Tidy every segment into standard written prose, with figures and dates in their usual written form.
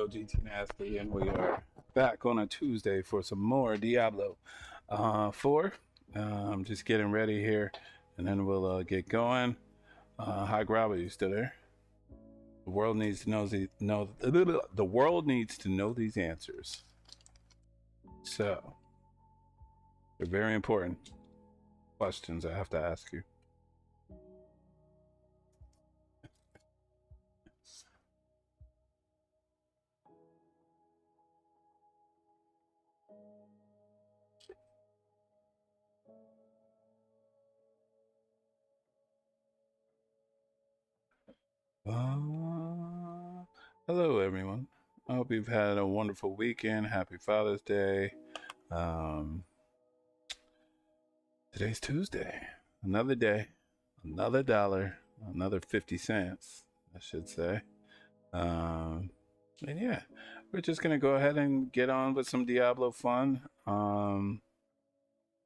GT Nasty, and we are back on a Tuesday for some more Diablo 4. I'm just getting ready here, and then we'll get going. Hi, Grab, are you still there? The world needs to know the world needs to know these answers. So, they're very important questions I have to ask you. Hello, everyone. I hope you've had a wonderful weekend. Happy Father's Day. Today's Tuesday. Another day, another dollar, another 50 cents, I should say. And yeah, we're just going to go ahead and get on with some Diablo fun. I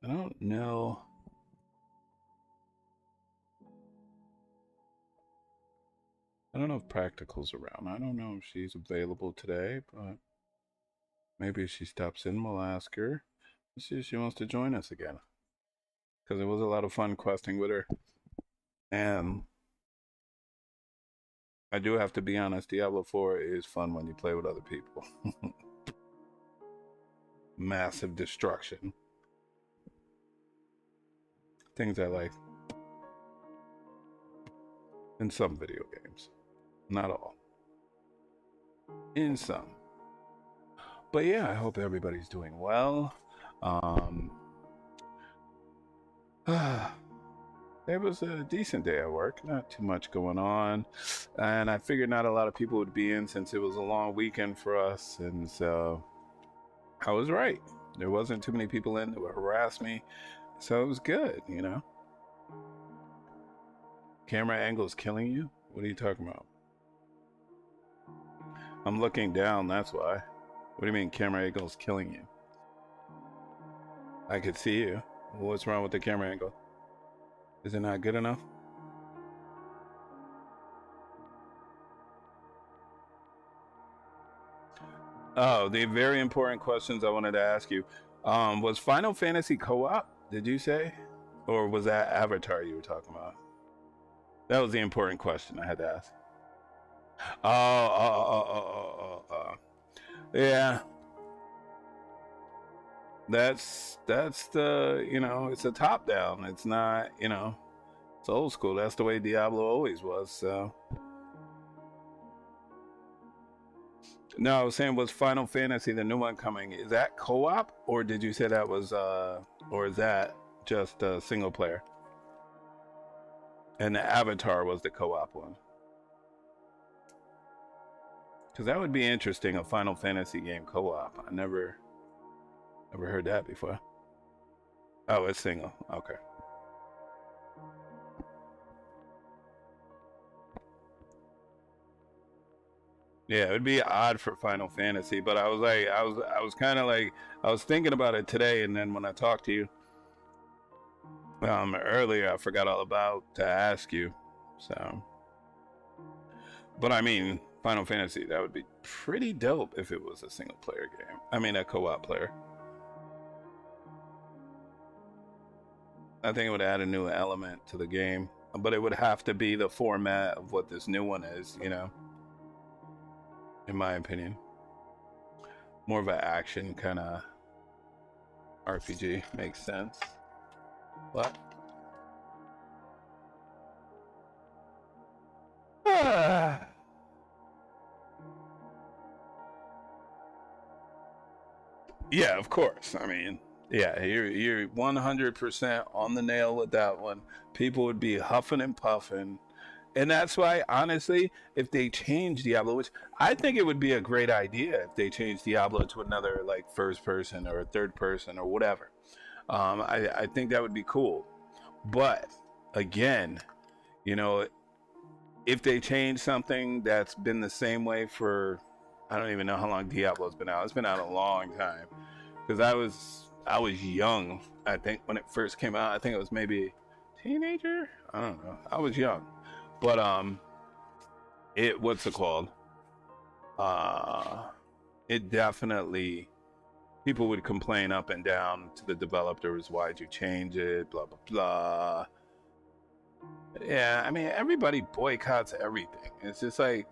don't know. I don't know if Practical's around. I don't know if she's available today, but maybe if she stops in, we'll ask her. Let's see if she wants to join us again. Because it was a lot of fun questing with her. And I do have to be honest, Diablo 4 is fun when you play with other people. Massive destruction. Things I like. In some video games. Not all. In some. But yeah, I hope everybody's doing well. It was a decent day at work, not too much going on, and I figured not a lot of people would be in since it was a long weekend for us, and so I was right. There wasn't too many people in that would harass me, so it was good, you know. Camera angle's killing you? What are you talking about? I'm looking down, that's why. What do you mean camera angle's killing you? I could see you. What's wrong with the camera angle? Is it not good enough? Oh, the very important questions I wanted to ask you. Was Final Fantasy co-op, did you say? Or was that Avatar you were talking about? That was the important question I had to ask. Yeah. That's the, you know, it's a top down. It's not, you know, it's old school. That's the way Diablo always was, so. No, I was saying, was Final Fantasy, the new one coming, is that co-op? Or did you say that was, or is that just single player? And the Avatar was the co-op one. Because that would be interesting, a Final Fantasy game co-op. I never heard that before. Oh, it's single. Okay. Yeah, it would be odd for Final Fantasy, but I was like, I was kind of like, I was thinking about it today, and then when I talked to you earlier, I forgot all about to ask you. So, but I mean, Final Fantasy, that would be pretty dope if it was a single player game. I mean, a co-op player. I think it would add a new element to the game, but it would have to be the format of what this new one is, you know, in my opinion. More of an action kind of RPG makes sense. What? Yeah, of course. I mean, yeah, you're 100% on the nail with that one. People would be huffing and puffing. And that's why, honestly, if they change Diablo, which I think it would be a great idea if they change Diablo to another, like, first person or third person or whatever. I think that would be cool. But, again, you know, if they change something that's been the same way for, I don't even know how long Diablo's been out. It's been out a long time. Because I was young, I think, when it first came out. I think it was maybe a teenager. I don't know. I was young, but what's it called? it definitely, people would complain up and down to the developers, why'd you change it, blah blah blah. Yeah, I mean, everybody boycotts everything. It's just like,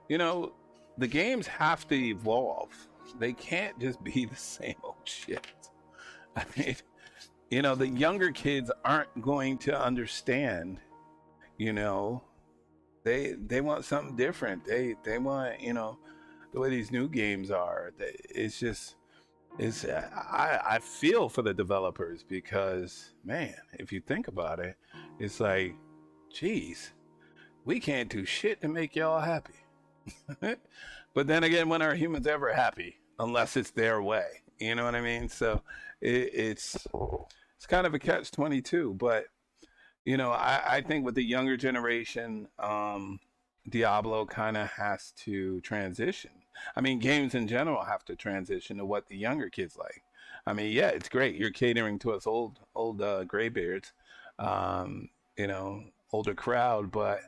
you know, the games have to evolve. They can't just be the same old shit. I mean, you know, the younger kids aren't going to understand, you know. They want something different. They want, you know, the way these new games are. It's just, it's I feel for the developers because, man, if you think about it, it's like, geez, we can't do shit to make y'all happy. But then again, when are humans ever happy unless it's their way? You know what I mean? So it's kind of a catch-22. But you know, I think with the younger generation, Diablo kind of has to transition. I mean, games in general have to transition to what the younger kids like. I mean, yeah, it's great. You're catering to us old graybeards, you know, older crowd, but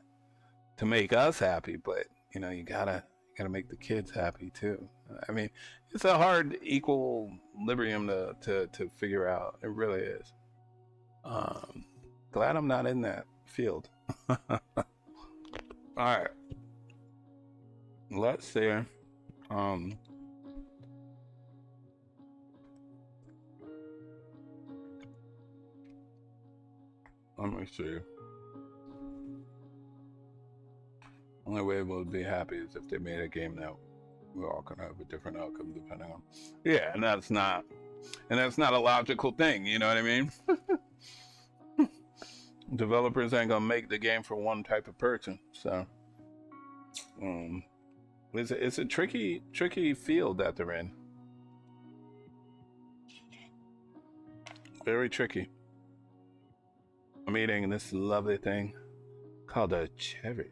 to make us happy. But you know, you gotta make the kids happy too. I mean, it's a hard equilibrium to figure out. It really is. Um, Glad I'm not in that field. All right, let's see. Um, Let me see. Only way we'll be happy is if they made a game that we're all gonna have a different outcome depending on. Yeah, and that's not a logical thing. You know what I mean? Developers ain't gonna make the game for one type of person. So, um, it's a tricky field that they're in. Very tricky. I'm eating this lovely thing called a cherry.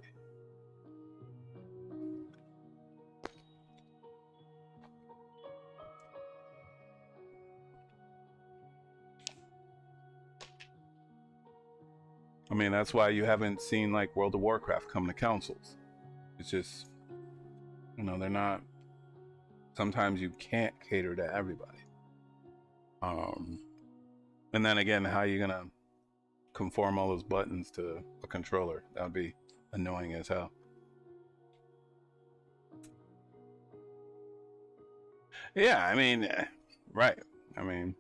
I mean, that's why you haven't seen like World of Warcraft come to consoles. It's just, you know, they're not. Sometimes you can't cater to everybody. Um, and then again, how are you gonna conform all those buttons to a controller? That would be annoying as hell. Yeah, I mean, right. I mean,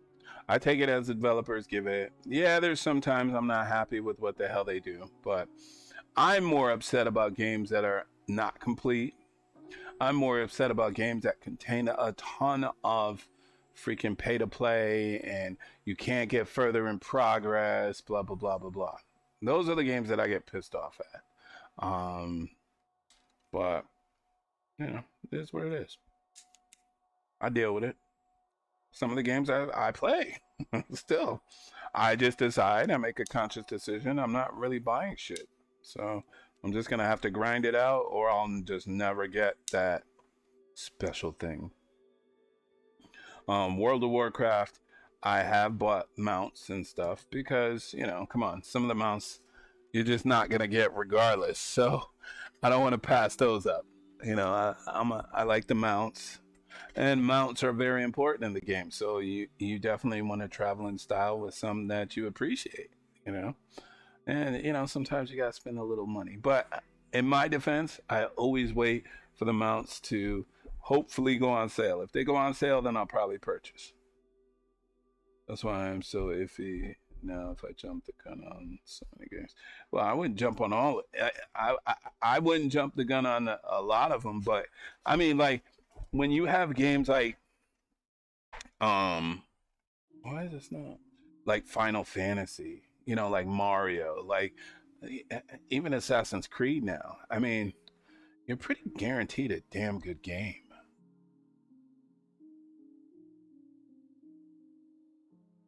I take it as the developers give it. Yeah, there's sometimes I'm not happy with what the hell they do, but I'm more upset about games that are not complete. I'm more upset about games that contain a ton of freaking pay to play and you can't get further in progress, blah, blah, blah, blah, blah. Those are the games that I get pissed off at. But, you know, it is what it is. I deal with it. Some of the games I play still. I just decide, I make a conscious decision. I'm not really buying shit. So I'm just going to have to grind it out or I'll just never get that special thing. World of Warcraft, I have bought mounts and stuff because, you know, come on, some of the mounts you're just not going to get regardless. So I don't want to pass those up. You know, I like the mounts. And mounts are very important in the game. So you definitely want to travel in style with some that you appreciate, you know? And, you know, sometimes you got to spend a little money. But in my defense, I always wait for the mounts to hopefully go on sale. If they go on sale, then I'll probably purchase. That's why I'm so iffy now if I jump the gun on so many games. Well, I wouldn't jump on all. I wouldn't jump the gun on a lot of them, but I mean, like, when you have games like um why is this not like Final Fantasy, you know, like Mario, like even Assassin's Creed now. I mean, you're pretty guaranteed a damn good game.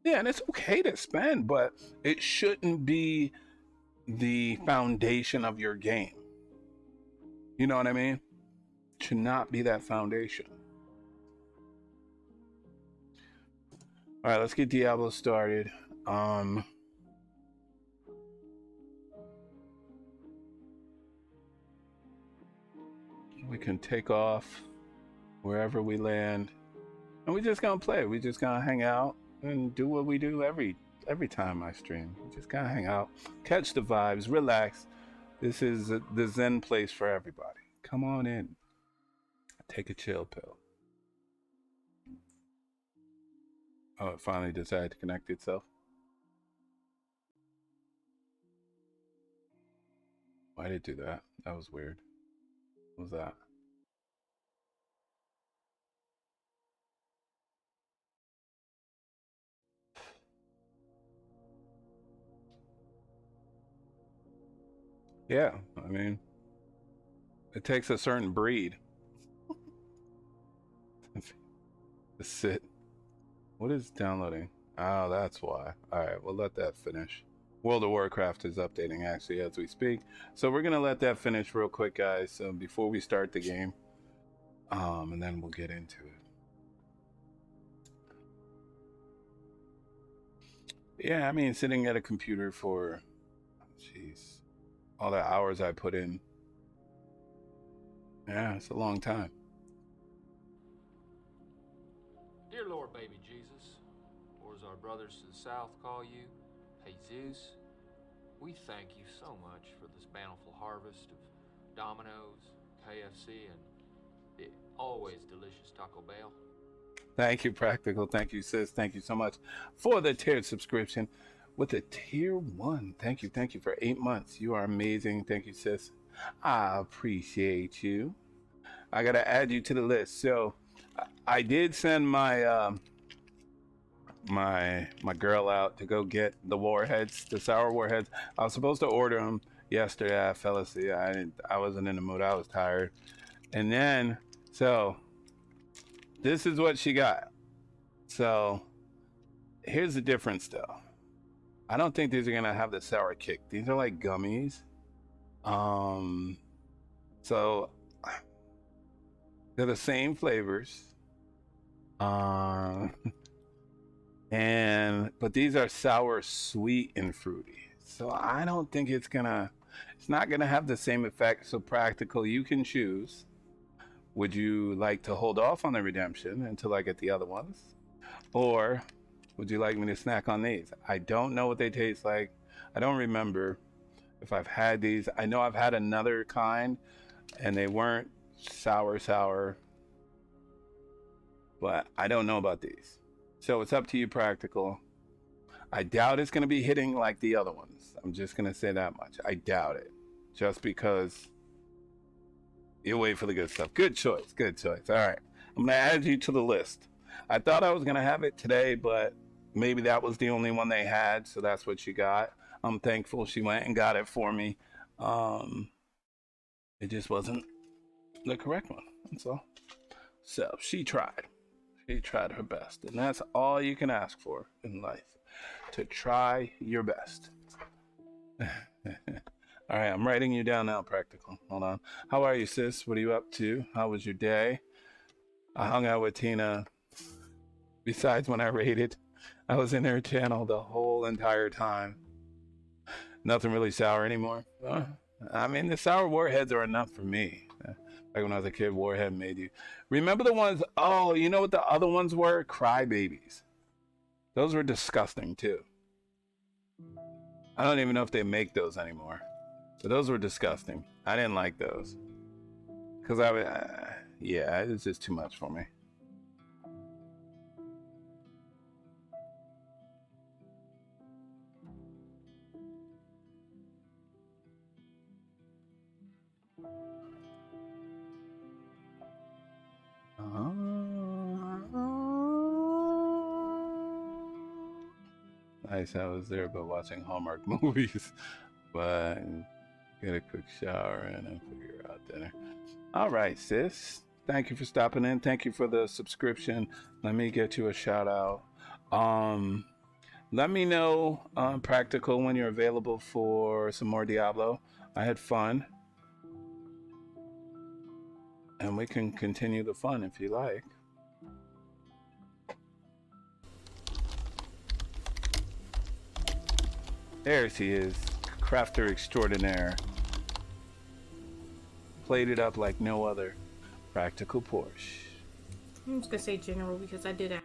Yeah, and it's okay to spend, but it shouldn't be the foundation of your game. You know what I mean? It should not be that foundation. All right, let's get Diablo started. Um, we can take off wherever we land, and we just gonna play. We just gonna hang out and do what we do every time I stream. We just gonna hang out, catch the vibes, relax. This is the Zen place for everybody. Come on in, take a chill pill. Oh, it finally decided to connect itself. Why did it do that? That was weird. What was that? Yeah, I mean, it takes a certain breed to sit. What is downloading? Oh, that's why. All right, we'll let that finish. World of Warcraft is updating actually as we speak, so we're gonna let that finish real quick, guys. So before we start the game, and then we'll get into it. Yeah, I mean, sitting at a computer for, jeez, all the hours I put in. Yeah, it's a long time. Dear Lord, baby Jesus, or as our brothers to the south call you, Jesus, we thank you so much for this bountiful harvest of Domino's, KFC, and the always delicious Taco Bell. Thank you, Practical. Thank you, sis. Thank you so much for the tiered subscription with a tier 1. Thank you. Thank you for 8 months. You are amazing. Thank you, sis. I appreciate you. I got to add you to the list. So I did send my my girl out to go get the warheads, the sour warheads. I was supposed to order them yesterday. I fell asleep. I wasn't in the mood. I was tired. And then, so this is what she got. So here's the difference though. I don't think these are gonna have the sour kick. These are like gummies. So they're the same flavors. And but these are sour, sweet, and fruity. So I don't think it's not gonna have the same effect. So Practical, you can choose. Would you like to hold off on the redemption until I get the other ones? Or would you like me to snack on these? I don't know what they taste like. I don't remember if I've had these. I know I've had another kind and they weren't sour, but I don't know about these. So it's up to you, Practical. I doubt it's going to be hitting like the other ones. I'm just going to say that much. I doubt it. Just because you wait for the good stuff. Good choice. Good choice. All right. I'm going to add you to the list. I thought I was going to have it today, but maybe that was the only one they had. So that's what she got. I'm thankful she went and got it for me. It just wasn't the correct one. That's all. So she tried. She tried her best. And that's all you can ask for in life. To try your best. All right, I'm writing you down now, Practical. Hold on. How are you, sis? What are you up to? How was your day? I hung out with Tina. Besides when I raided, I was in her channel the whole entire time. Nothing really sour anymore. I mean, the sour warheads are enough for me. Like when I was a kid, warhead made you. Remember the ones, oh, you know what the other ones were? Crybabies. Those were disgusting too. I don't even know if they make those anymore. So those were disgusting. I didn't like those. Because yeah, it's just too much for me. Nice, I was there but watching Hallmark movies. But get a quick shower and then figure out dinner. All right, sis. Thank you for stopping in. Thank you for the subscription. Let me get you a shout out. Let me know, Practical, when you're available for some more Diablo. I had fun. And we can continue the fun if you like. There she is, crafter extraordinaire. Played it up like no other. Practical Porsche. I'm just gonna say general because I did that.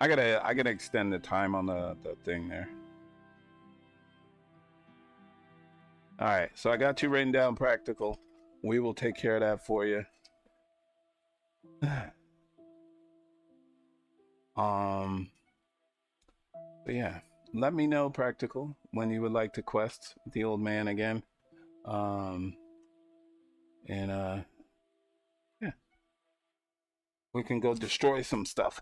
I gotta extend the time on the thing there. All right, so I got you written down practical. We will take care of that for you. But yeah, let me know practical when you would like to quest the old man again. Um, and yeah, we can go destroy some stuff.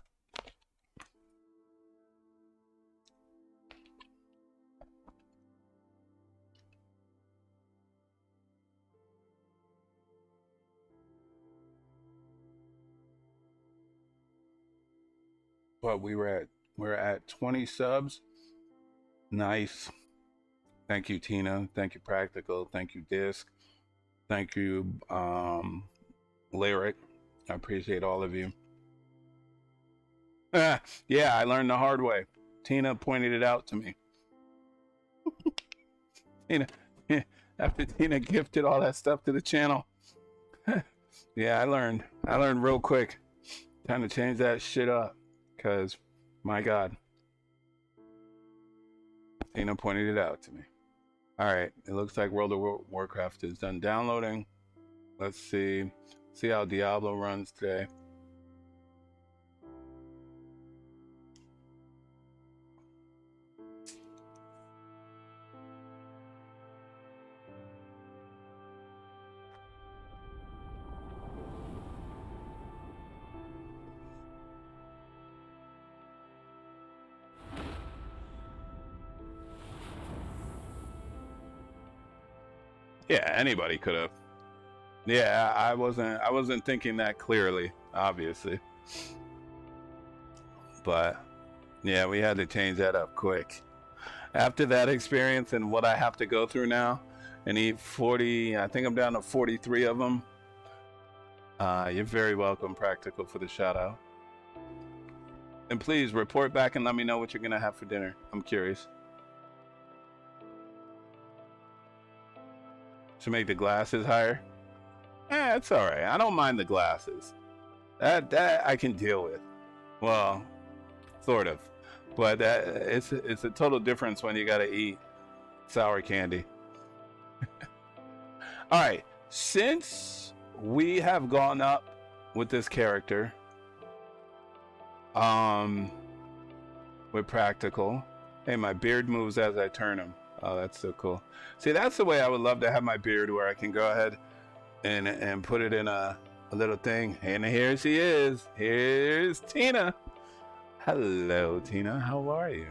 But we're at 20 subs. Nice. Thank you, Tina. Thank you, Practical. Thank you, Disc. Thank you, Lyric. I appreciate all of you. Yeah, I learned the hard way. Tina pointed it out to me. Tina, after Tina gifted all that stuff to the channel. Yeah, I learned real quick. Time to change that shit up. Because, my God. Tina pointed it out to me. All right, it looks like World of Warcraft is done downloading. Let's see how Diablo runs today. Yeah, anybody could have. Yeah, I wasn't thinking that clearly, obviously. But yeah, we had to change that up quick. After that experience and what I have to go through now and eat 40, I think I'm down to 43 of them. You're very welcome, Practical, for the shout out. And please report back and let me know what you're gonna have for dinner. I'm curious. To make the glasses higher? It's all right. I don't mind the glasses. That I can deal with. Well, sort of. But it's a total difference when you gotta eat sour candy. All right. Since we have gone up with this character, with Practical. Hey, my beard moves as I turn him. Oh, that's so cool. See, that's the way I would love to have my beard, where I can go ahead and put it in a little thing. And here she is. Here's Tina. Hello, Tina. How are you?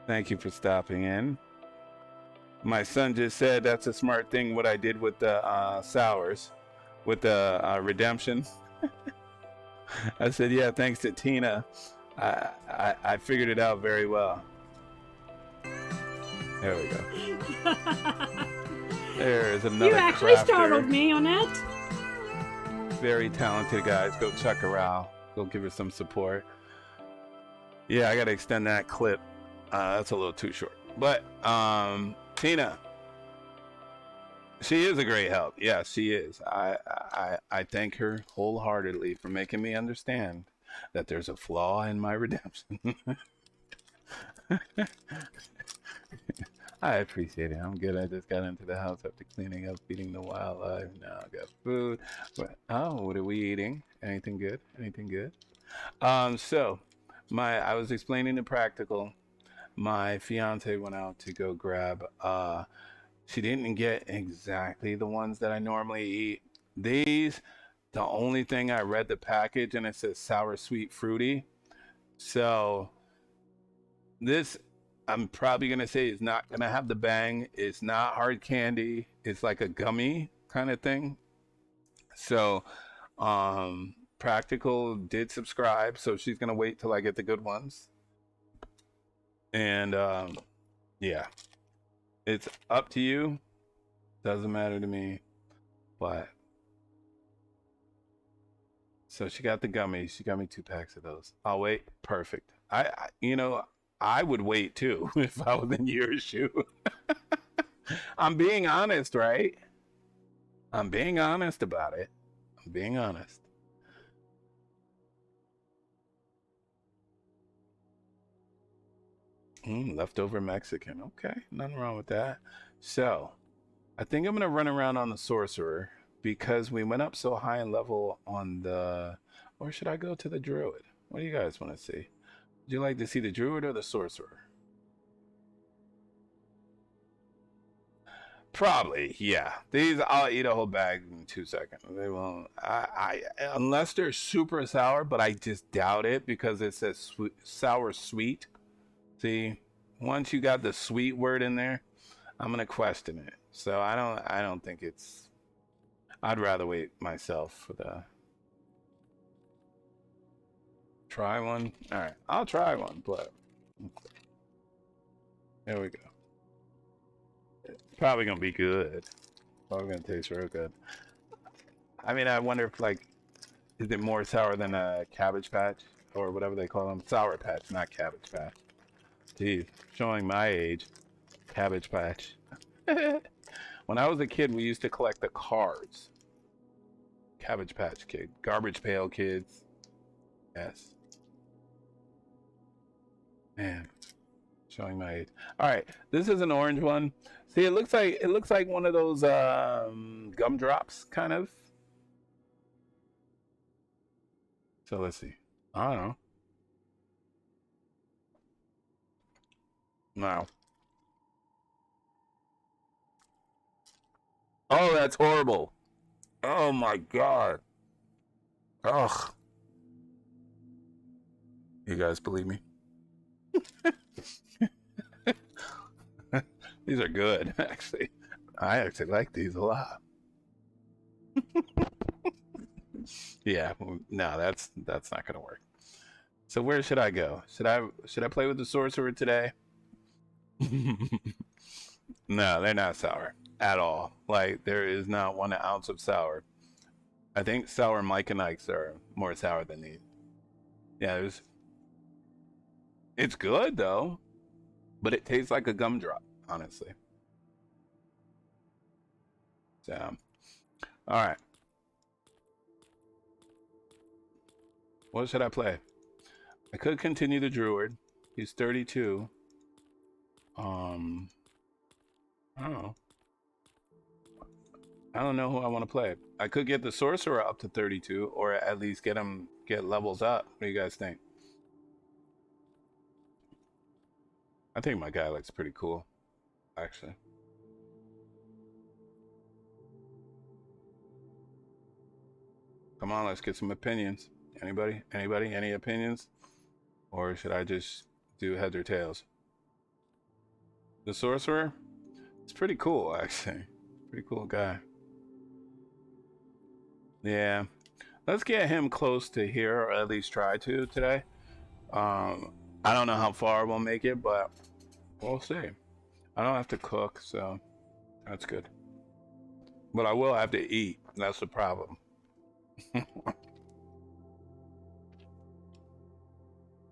Thank you for stopping in. My son just said that's a smart thing, what I did with the sours, with the redemption. I said, yeah, thanks to Tina, I figured it out very well. There we go. There is another. You actually crafter. startled me on that. Very talented, guys. Go check her out. Go give her some support. Yeah, I got to extend that clip. That's a little too short. But Tina, she is a great help. Yeah, she is. I thank her wholeheartedly for making me understand that there's a flaw in my redemption. I appreciate it. I'm good. I just got into the house after cleaning up, feeding the wildlife. Now I got food. What are we eating? Anything good? Anything good? So I was explaining the Practical. My fiance went out to go grab. She didn't get exactly the ones that I normally eat. These, the only thing I read the package and it says sour, sweet, fruity. So this, I'm probably going to say, is not going to have the bang. It's not hard candy. It's like a gummy kind of thing. So Practical did subscribe, so she's going to wait till I get the good ones. And yeah, it's up to you. Doesn't matter to me. But so she got the gummies. She got me 2 packs of those. I'll wait. Perfect. I would wait too if I was in your shoe. I'm being honest, right? I'm being honest about it. I'm being honest. Leftover Mexican. Okay, nothing wrong with that. So, I think I'm gonna run around on the sorcerer because we went up so high in level on the. Or should I go to the druid? What do you guys want to see? Would you like to see the druid or the sorcerer? Probably, yeah. These I'll eat a whole bag in 2 seconds. They won't. Unless they're super sour, but I just doubt it because it says sour sweet. See, once you got the sweet word in there, I'm gonna question it. So I don't think it's. I'd rather wait myself for the try one. All right, I'll try one, but there we go. It's probably gonna be good. Probably gonna taste real good. I mean, I wonder if like, is it more sour than a Cabbage Patch or whatever they call them? Sour Patch, not Cabbage Patch. Geez, showing my age. Cabbage Patch. When I was a kid, we used to collect the cards. Cabbage Patch Kid, Garbage Pail Kids. Yes. Man, showing my age. All right, this is an orange one. See, it looks like one of those gumdrops, kind of. So let's see. I don't know. No. Oh, that's horrible. Oh my god. Ugh. You guys believe me? These are good, actually. I actually like these a lot. Yeah, no, that's not gonna work. So where should I go? Should I play with the sorcerer today? No, they're not sour at all. Like there is not 1 ounce of sour. I think sour Mike and Ike's are more sour than these. Yeah, it's good though, but it tastes like a gumdrop, honestly. So, all right, what should I play? I could continue the druid. He's 32. Um, I don't know. I don't know who I want to play. I could get the sorcerer up to 32, or at least get levels up. What do you guys think? I think my guy looks pretty cool, actually. Come on, let's get some opinions. Anybody? Anybody? Any opinions? Or should I just do heads or tails? The sorcerer? It's pretty cool, actually. Pretty cool guy. Yeah. Let's get him close to here, or at least try to today. I don't know how far we'll make it, but we'll see. I don't have to cook, so that's good. But I will have to eat. That's the problem.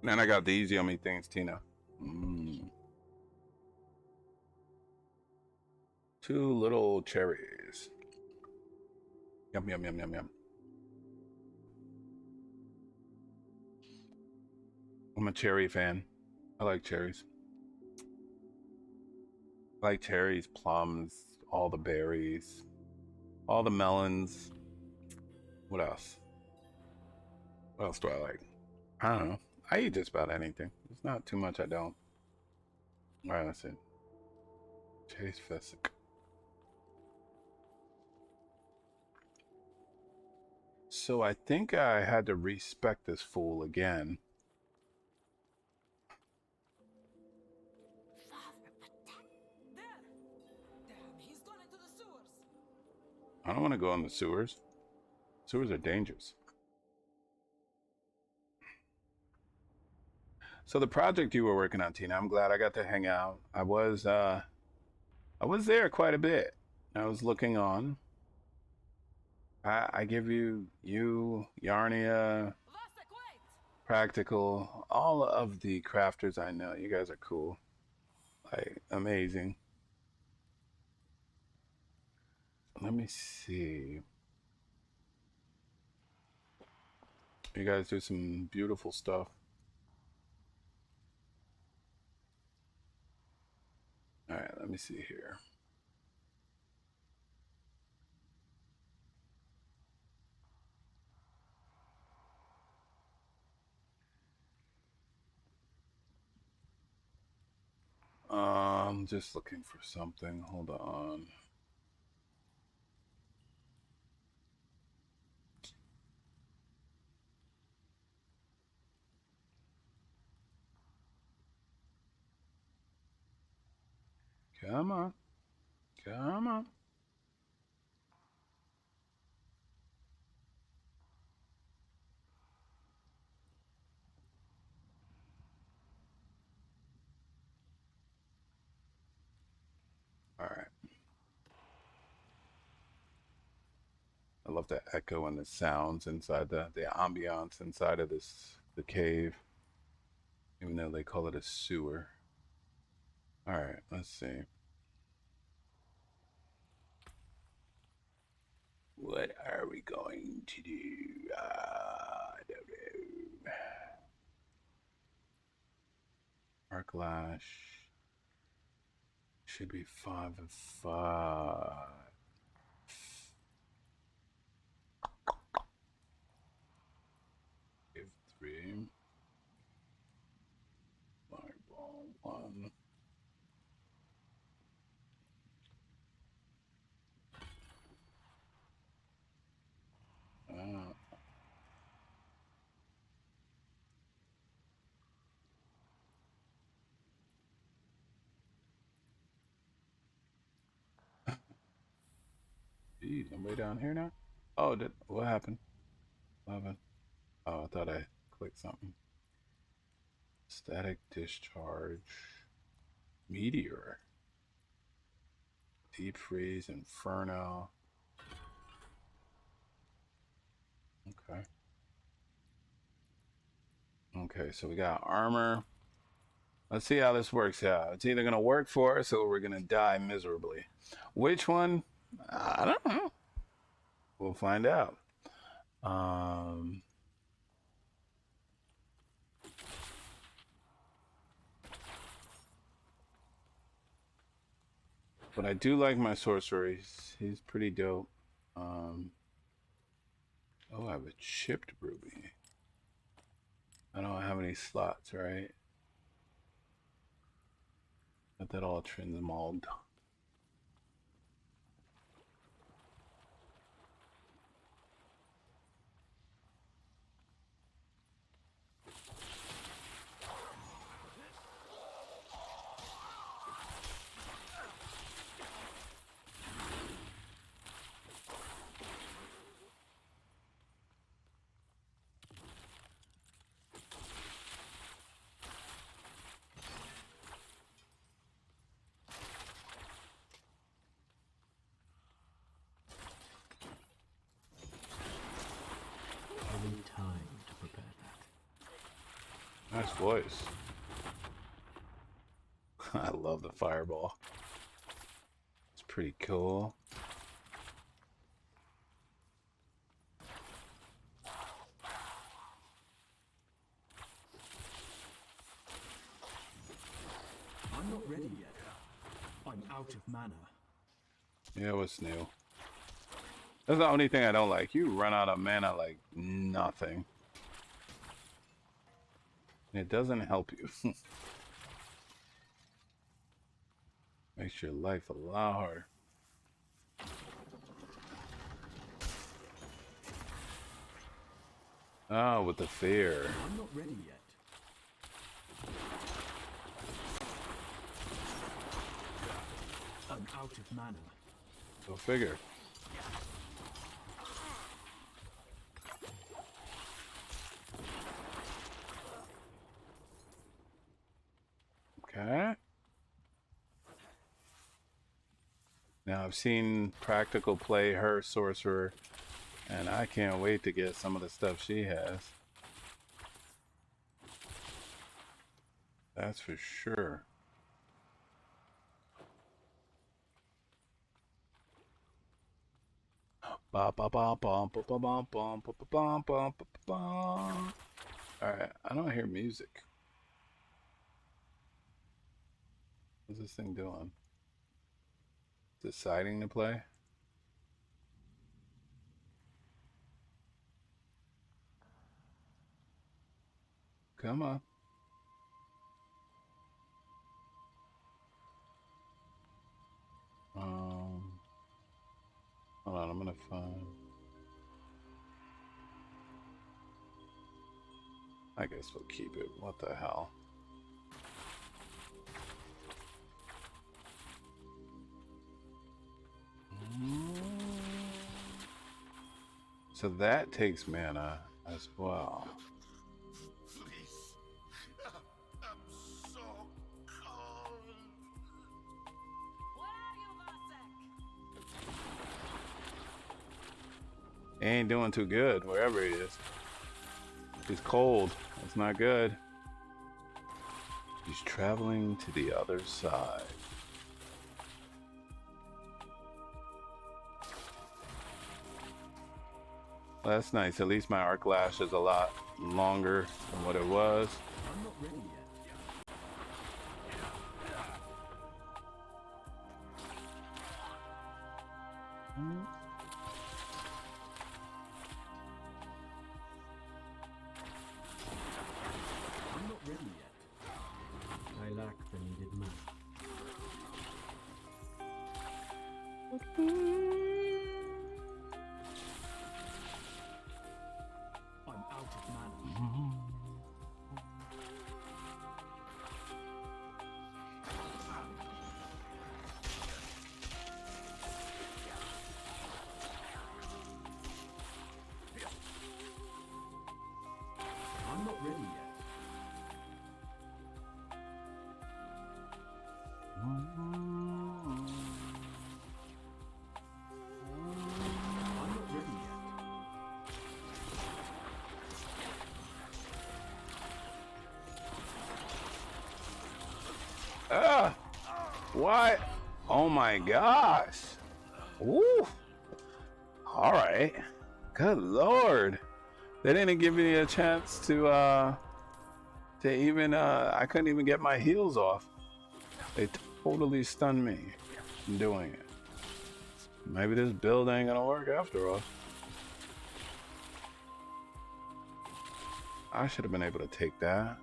Then I got these yummy things, Tina. Mm. Two little cherries. Yum, yum, yum, yum, yum. I'm a cherry fan. I like cherries. I like cherries, plums, all the berries, all the melons. What else? What else do I like? I don't know. I eat just about anything. There's not too much I don't. All right, that's it. Chase Fessick. So I think I had to respec this fool again. I don't want to go in the sewers. Sewers are dangerous. So the project you were working on, Tina, I'm glad I got to hang out. I was there quite a bit. I was looking on. I give you, Yarnia, Practical, all of the crafters I know. You guys are cool. Like amazing. Let me see. You guys do some beautiful stuff. let me see here. Just looking for something. Hold on. Come on. Come on. All right. I love the echo and the sounds inside the ambiance inside of the cave, even though they call it a sewer. All right, let's see. What are we going to do? I don't know. Arc lash should be 5 and 5. 3. Fireball 1. Geez, I'm way down here now. Oh, what happened? What happened? Oh, I thought I clicked something. Static discharge. Meteor. Deep freeze. Inferno. Okay. Okay, so we got armor. Let's see how this works out. It's either going to work for us or we're going to die miserably. Which one? I don't know. We'll find out. But I do like my sorcerer. He's pretty dope. Oh, I have a chipped ruby. I don't have any slots, right? Got that all transmogged. Nice voice. I love the fireball. It's pretty cool. I'm not ready yet. I'm out of mana. Yeah, what's new? That's the only thing I don't like. You run out of mana like nothing. It doesn't help you. Makes your life a lot harder. Oh, with the fear. I'm not ready yet. I'm out of mana. Go figure. Okay. Now I've seen Practical play her sorcerer, and I can't wait to get some of the stuff she has. That's for sure. Ba ba ba bum ba ba bum bum ba ba bum bum ba ba bum. All right, I don't hear music. What's this thing doing? Deciding to play. Come on. Hold on, I'm gonna find. I guess we'll keep it. What the hell? So that takes mana as well. Please. I'm so cold. He ain't doing too good wherever he is. He's cold. That's not good. He's traveling to the other side. Well, that's nice. At least my arc lash is a lot longer than what it was. I'm not ready yet. I'm not ready yet. I lack the needed mana. I'm out of mana. I'm not ready yet. I'm not ready yet. Ah! What? Oh my gosh! Woo! All right. Good lord! They didn't give me a chance to even I couldn't even get my heels off. They totally stunned me from doing it. Maybe this build ain't gonna work after all. I should have been able to take that.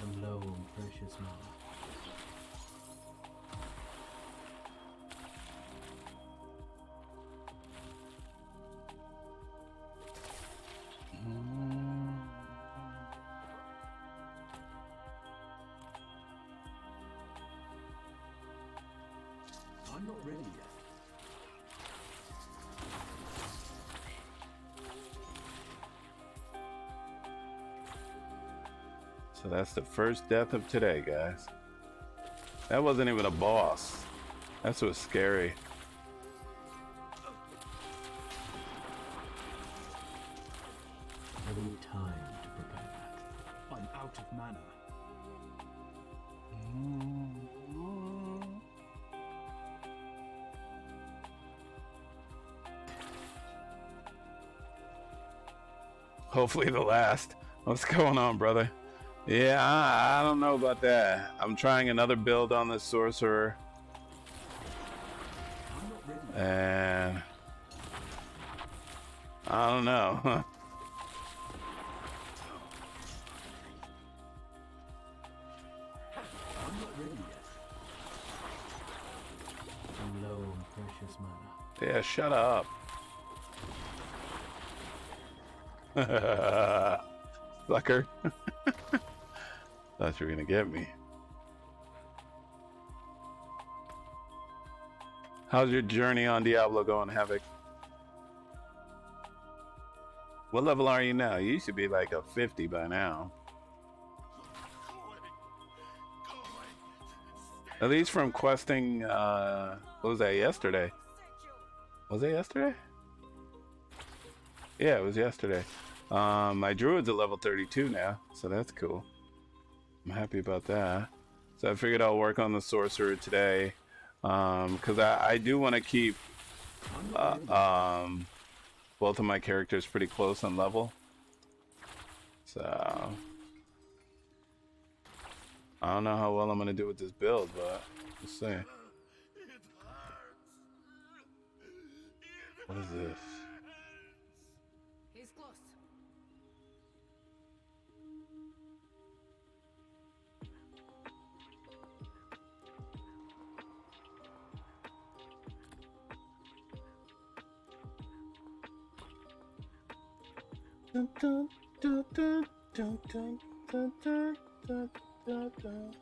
I'm low on precious mana. I'm not ready yet. So that's the first death of today, guys. That wasn't even a boss. That's what's scary. I need time to prepare that. I'm out of mana. Hopefully the last. What's going on, brother? Yeah, I don't know about that. I'm trying another build on the sorcerer. I'm not ready yet. And I don't know. I'm not ready yet. I'm low on precious mana. Yeah, shut up. Sucker. Thought you were gonna get me. How's your journey on Diablo going, Havoc? What level are you now? You should be like a 50 by now. Go away. Go away. Stay. At least from questing, what was that, yesterday? Was it yesterday? Yeah, it was yesterday. My druid's at level 32 now, so that's cool. I'm happy about that. So I figured I'll work on the sorcerer today. Because I do want to keep both of my characters pretty close on level. So I don't know how well I'm gonna do with this build, but let's see. It hurts. What is this? He's close. Dun, dun, dun, dun, dun, dun, dun, dun, dun, dun, dun.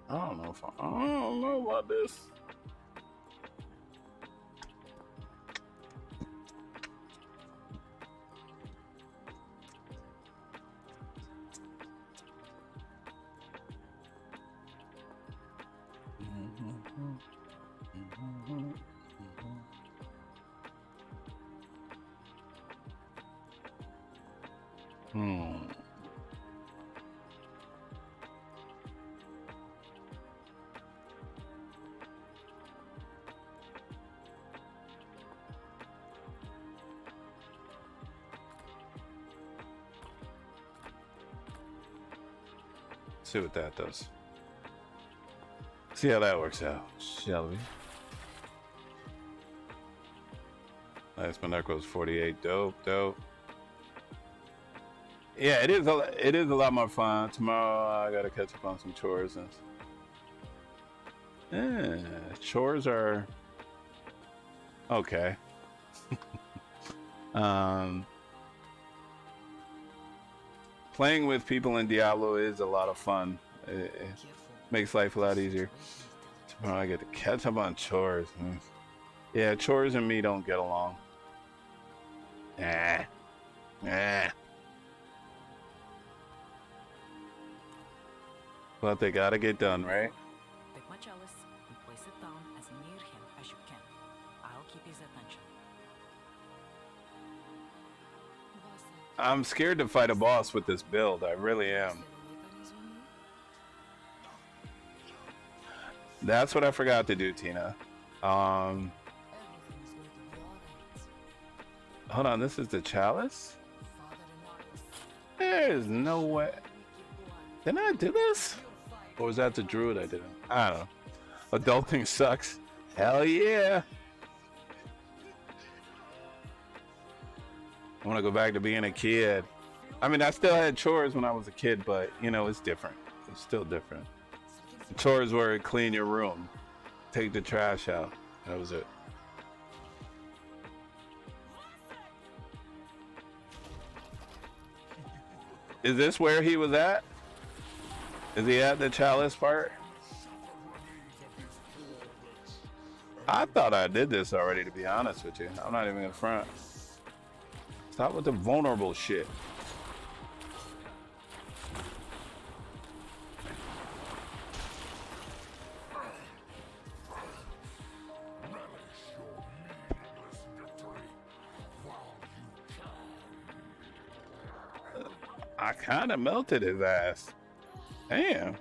I don't know about this. See what that does. See how that works out, shall we? Last one goes 48. Dope, dope. Yeah, it is a lot more fun. Tomorrow I gotta catch up on some chores and chores are okay. Playing with people in Diablo is a lot of fun. It makes life a lot easier. Tomorrow I get to catch up on chores. Yeah, chores and me don't get along. But they gotta get done, right? Take my chalice and place it down as near him as you can. I'll keep his attention. I'm scared to fight a boss with this build. I really am. That's what I forgot to do, Tina. Hold on, this is the chalice? There's no way. Didn't I do this? Or was that the druid I did it? I don't know. Adulting sucks. Hell yeah. I want to go back to being a kid. I mean, I still had chores when I was a kid, but, you know, it's different. It's still different. The chores were clean your room, take the trash out. That was it. Is this where he was at? Is he at the chalice part? I thought I did this already, to be honest with you. I'm not even in front. Stop with the vulnerable shit. I kind of melted his ass. Damn.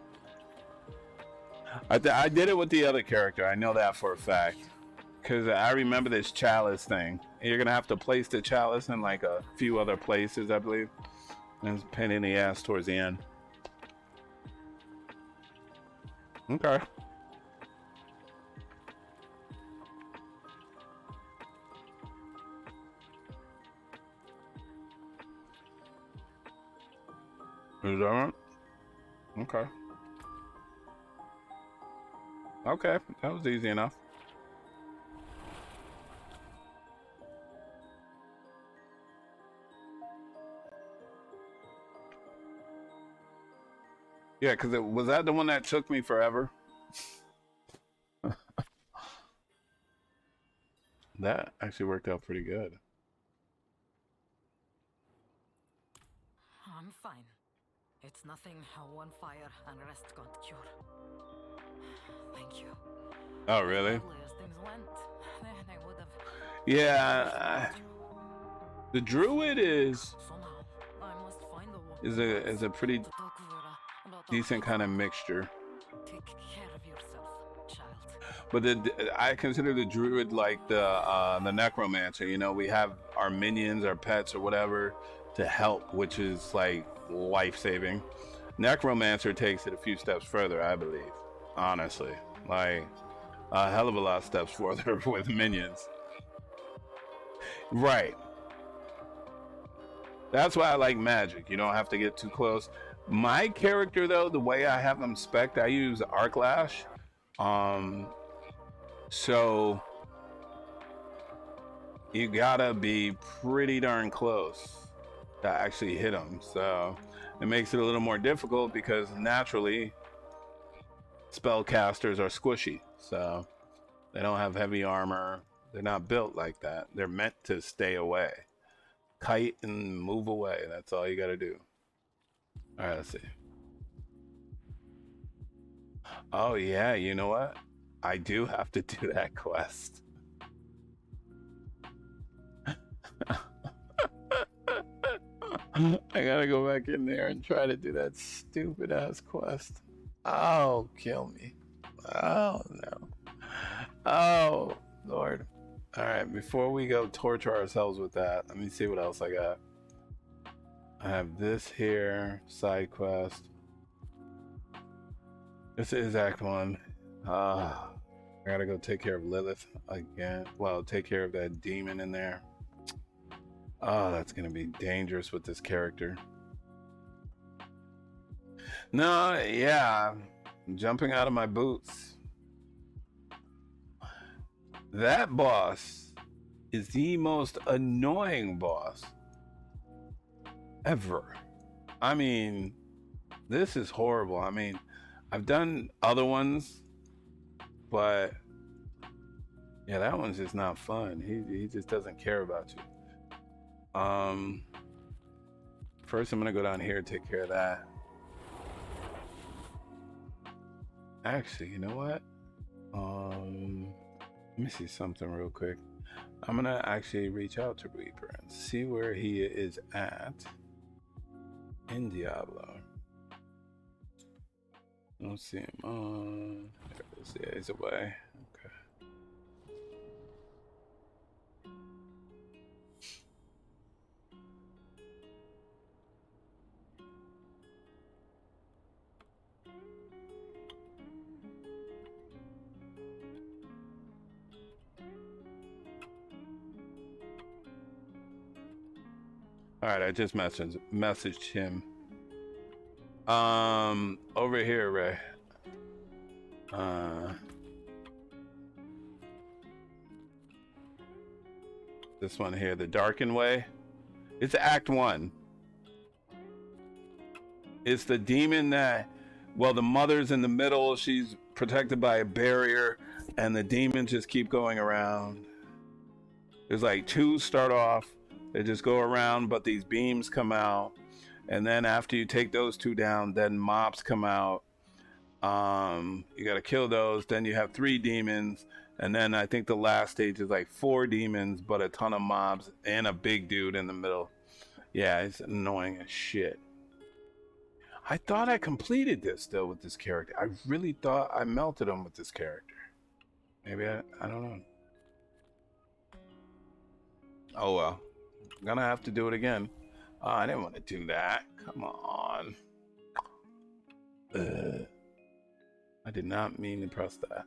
I did it with the other character. I know that for a fact. Because I remember this chalice thing. You're going to have to place the chalice in like a few other places, I believe. And it's a pain in the ass towards the end. Okay. Is that right? Okay. Okay, that was easy enough. Yeah, because was that the one that took me forever? That actually worked out pretty good. I'm fine. It's nothing how one fire and rest can't cure. Thank you. Oh, really? Badly as things went, then I would have Yeah. The druid somehow. I must find a way is a pretty to talk Vera about decent kind of mixture. Take care of yourself, child. But I consider the druid like the necromancer. You know, we have our minions, our pets, or whatever to help, which is like life saving. Necromancer takes it a few steps further, I believe. Honestly, like a hell of a lot of steps further with minions. Right. That's why I like magic. You don't have to get too close. My character, though, the way I have them spec'd, I use arc lash. So you gotta be pretty darn close to actually hit them. So it makes it a little more difficult because naturally spellcasters are squishy. So they don't have heavy armor. They're not built like that. They're meant to stay away. Kite and move away. That's all you gotta do. All right, let's see. Oh yeah, you know what? I do have to do that quest. I gotta go back in there and try to do that stupid ass quest. Oh, kill me. Oh no. Oh Lord. All right, before we go torture ourselves with that, let me see what else I got. I have this here, side quest. This is Act 1. I gotta go take care of Lilith again. Well, take care of that demon in there. Oh, that's gonna be dangerous with this character. No, yeah, I'm jumping out of my boots. That boss is the most annoying boss ever. I mean, this is horrible. I mean, I've done other ones, but yeah, that one's just not fun. He just doesn't care about you. First I'm gonna go down here and take care of that. Actually, you know what? Let me see something real quick. I'm gonna actually reach out to Reaper and see where he is at in Diablo. I don't see him. There it is. Yeah, he's away. Okay. All right, I just messaged him. Over here, Ray. This one here, the Darkened Way. It's Act 1. It's the demon that, well, the mother's in the middle. She's protected by a barrier, and the demons just keep going around. There's like 2 start off. They just go around, but these beams come out. And then after you take those 2 down, then mobs come out. You got to kill those. Then you have 3 demons. And then I think the last stage is like 4 demons, but a ton of mobs and a big dude in the middle. Yeah, it's annoying as shit. I thought I completed this though with this character. I really thought I melted him with this character. Maybe I don't know. Oh well. I'm gonna have to do it again. Oh, I didn't want to do that. Come on. I did not mean to press that.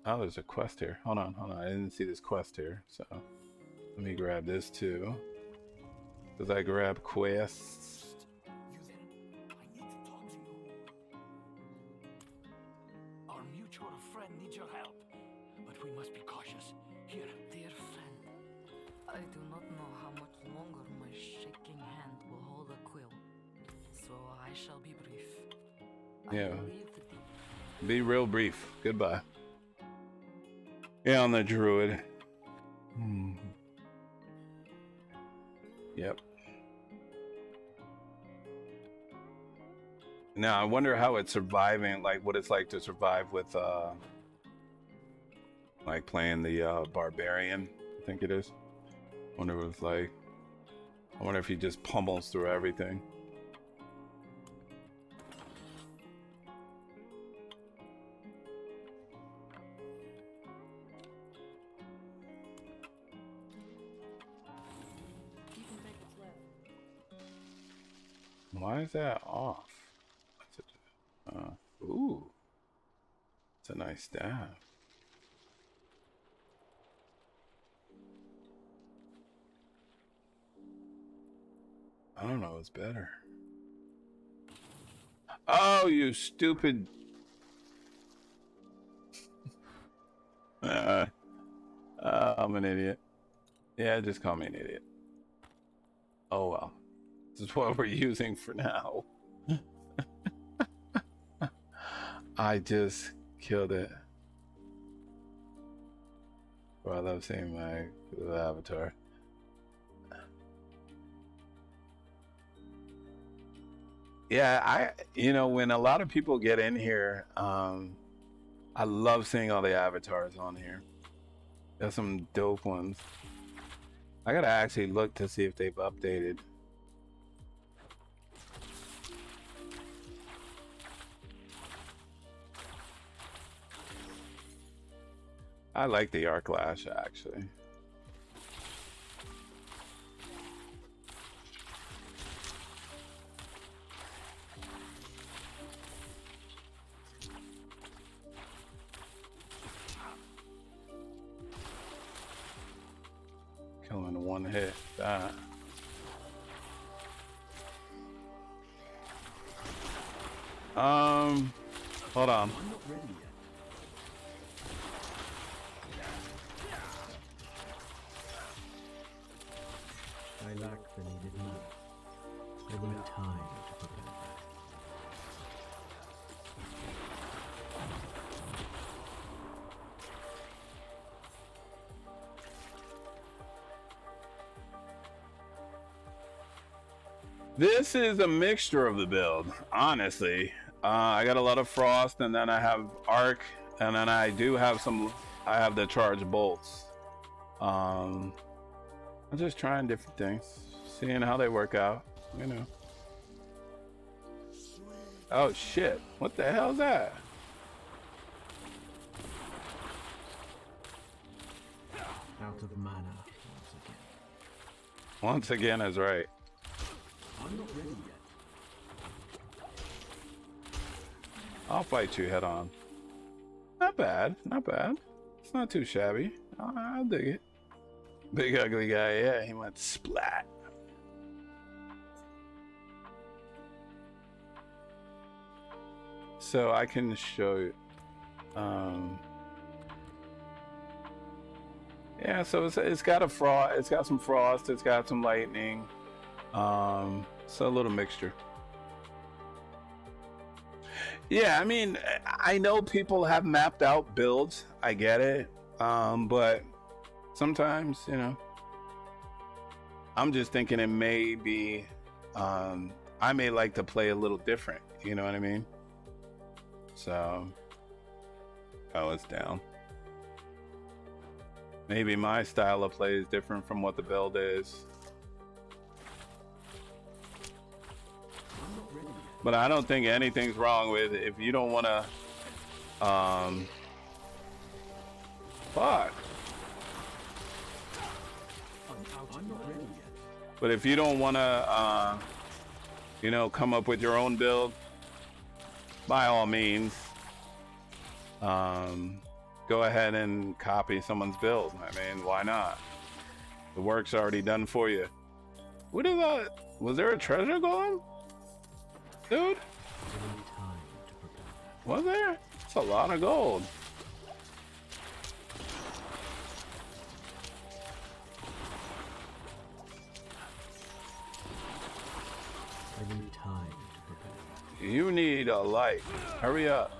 Oh, there's a quest here. Hold on. I didn't see this quest here. So let me grab this too. Because I grab quests. You there? I need to talk to you. Our mutual friend needs your help, but we must be cautious. Here. Dear friend, I do not know how much longer my shaking hand will hold a quill, so I shall be brief. Yeah. I believe that Be real brief. Goodbye. Yeah, on the druid. Yep. Now I wonder how it's surviving, like what it's like to survive with like playing the barbarian, I think it is. Wonder what it's like. I wonder if he just pummels through everything. Why is that off? Ooh, it's a nice staff. I don't know what's better. Oh, you stupid. I'm an idiot. Yeah, just call me an idiot. Oh well. This is what we're using for now. I just killed it. Bro, I love seeing my little avatar. Yeah, when a lot of people get in here, I love seeing all the avatars on here. There's some dope ones. I gotta actually look to see if they've updated. I like the arc lash actually. Killing one hit. That. Hold on. I'm not ready yet. I lack the needed money. I will need time to prepare that. This is a mixture of the build, honestly. I got a lot of frost, and then I have arc, and then I do have I have the charge bolts. I'm just trying different things, seeing how they work out, you know. Oh shit, what the hell is that? Out of mana Once again is right. I'm not ready yet. I'll fight you head on. Not bad, not bad. It's not too shabby. I'll dig it. Big ugly guy, yeah, he went splat. So I can show you. Yeah, so it's got a frost. It's got some frost. It's got some lightning. So a little mixture. Yeah, I mean, I know people have mapped out builds. I get it. But sometimes, I'm just thinking it may be, I may like to play a little different. You know what I mean? So, oh, it's down. Maybe my style of play is different from what the build is. But I don't think anything's wrong with it. If you don't want to, fuck. But if you don't want to, come up with your own build, by all means, go ahead and copy someone's build. I mean, why not? The work's already done for you. What is that? Was there a treasure golem? Dude? Was there? It's a lot of gold. I need time to prepare. You need a light. Hurry up.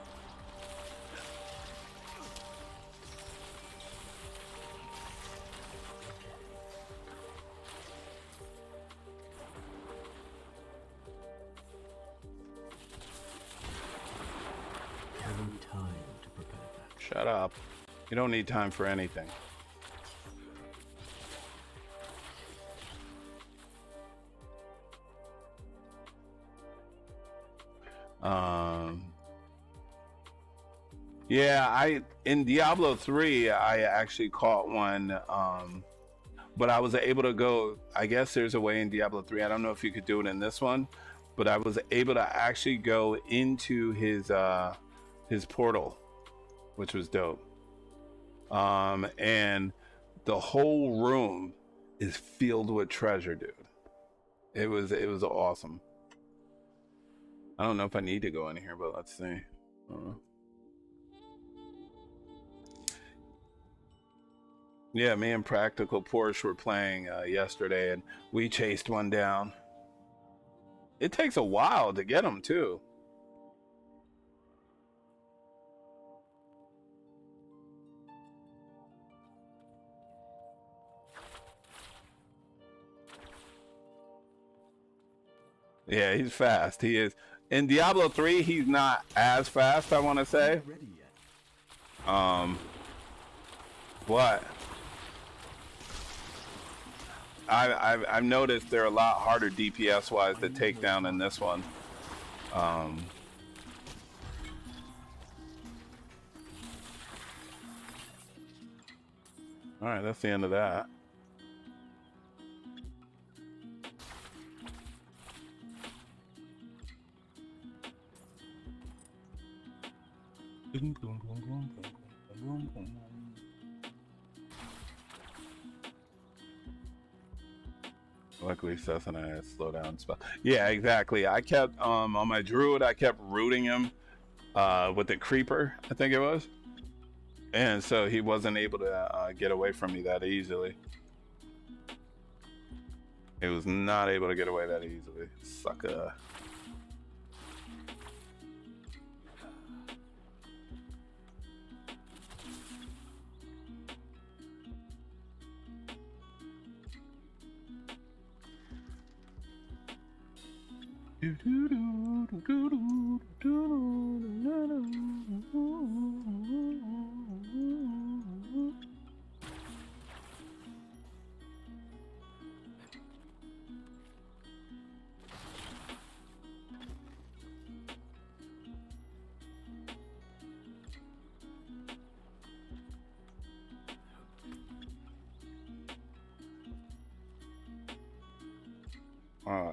Shut up. You don't need time for anything. Yeah, in Diablo 3, I actually caught one, but I was able to go. I guess there's a way in Diablo 3. I don't know if you could do it in this one, but I was able to actually go into his portal, which was dope. And the whole room is filled with treasure, dude. It was awesome. I don't know if I need to go in here, but let's see. Yeah, me and Practical Porsche were playing yesterday, and we chased one down. It takes a while to get them too. Yeah, he's fast. He is. In Diablo 3, he's not as fast, I want to say. What? I've noticed they're a lot harder DPS wise to take down in this one. All right, that's the end of that. Luckily, Seth and I had slow down spell. Yeah, exactly. I kept on my druid. I kept rooting him with the creeper, I think it was, and so he wasn't able to get away from me that easily. He was not able to get away that easily. Sucker.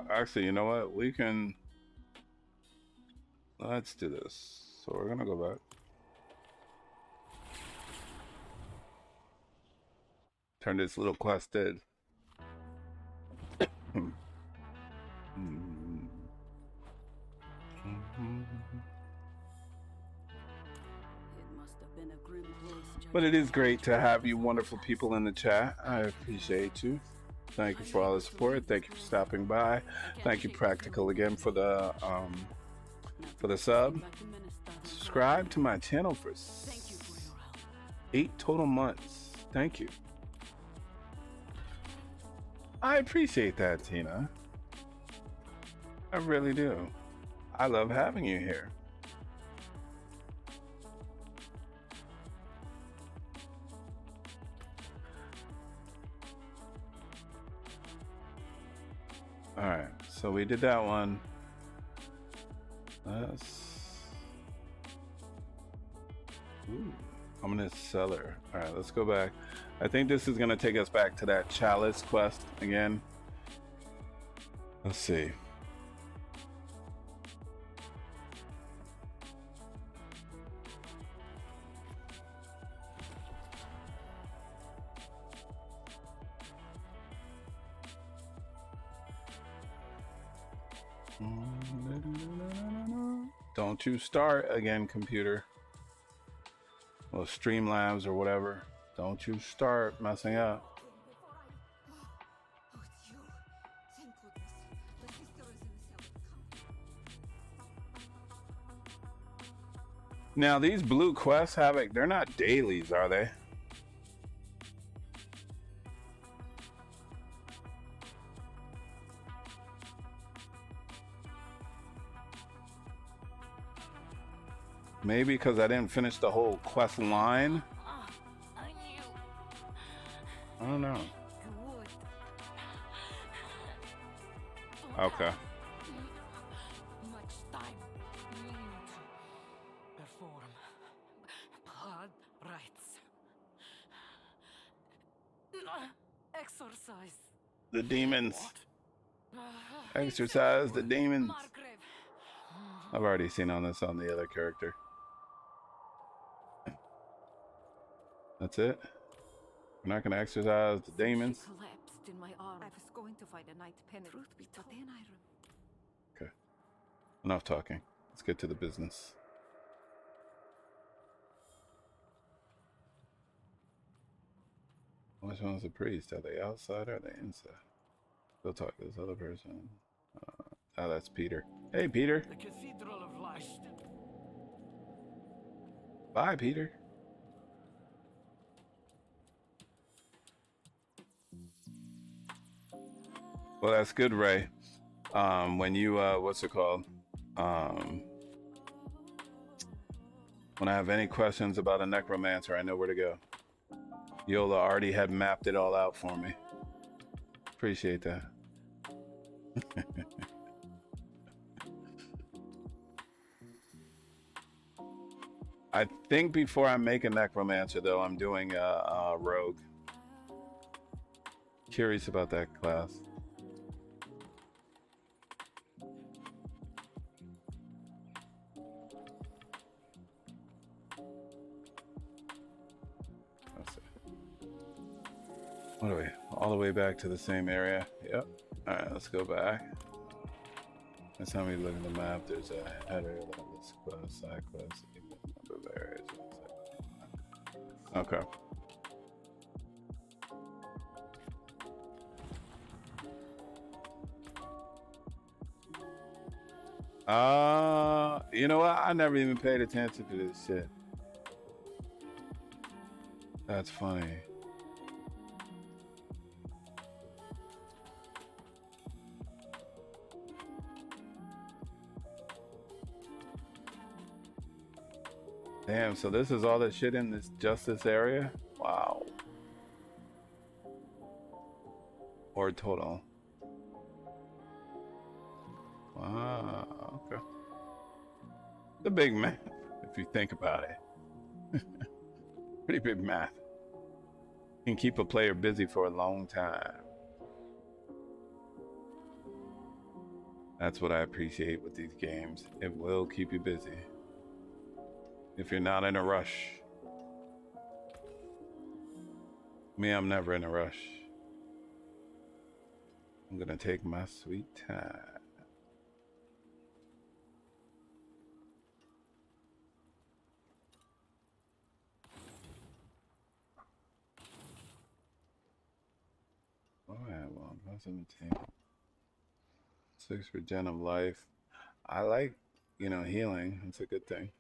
Actually, you know what? We can. Let's do this. So we're gonna go back. Turn this little quest in. But it is great to have you wonderful people in the chat. I appreciate you. Thank you for all the support. Thank you for stopping by. Thank you, Practical, again for the sub. Subscribe to my channel for 8 total months. Thank you. I appreciate that, Tina. I really do. I love having you here. All right, so we did that one. I'm gonna sell her. All right, let's go back. I think this is gonna take us back to that chalice quest again. Let's see. Don't you start again, computer. Well, Streamlabs or whatever. Don't you start messing up. Now, these blue quests, Havoc, they're not dailies, are they? Maybe because I didn't finish the whole quest line. I knew I don't know. you would. Okay. Much time to perform blood rites. Exorcise. The demons. Exercise the demons. Margrave. I've already seen on this on the other character. That's it. We're not gonna exercise the demons. She collapsed in my arms. I was going to find a night penny. Truth be told, Then I Okay. Enough talking. Let's get to the business. Which one's the priest? Are they outside or are they inside? Go talk to this other person. Oh, that's Peter. Hey, Peter. The Cathedral of Light. Bye, Peter. Well, that's good, Ray. When you, what's it called? When I have any questions about a necromancer, I know where to go. Yola already had mapped it all out for me. Appreciate that. I think before I make a necromancer, though, I'm doing a rogue. Curious about that class. Let's see. What are we? All the way back to the same area. Yep. All right, let's go back. Next time we look at the map, there's a header, this quest, side quest, number of areas. Okay. You know what? I never even paid attention to this shit. That's funny. Damn, so this is all the shit in this area? Wow. Or total. Wow, okay. The big map, if you think about it. Pretty big math. Can keep a player busy for a long time. That's what I appreciate with these games. It will keep you busy. If you're not in a rush. Me, I'm never in a rush. I'm gonna take my sweet time. Oh, yeah, well, I'm 17. 6 for Gen of Life. I like, healing. It's a good thing.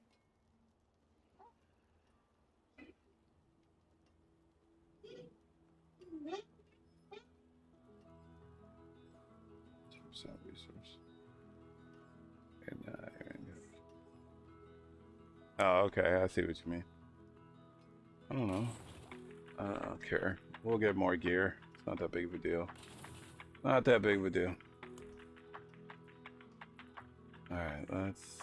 Resource. Oh, okay. I see what you mean. I don't know. I don't care. We'll get more gear. It's not that big of a deal. Not that big of a deal. Alright, let's...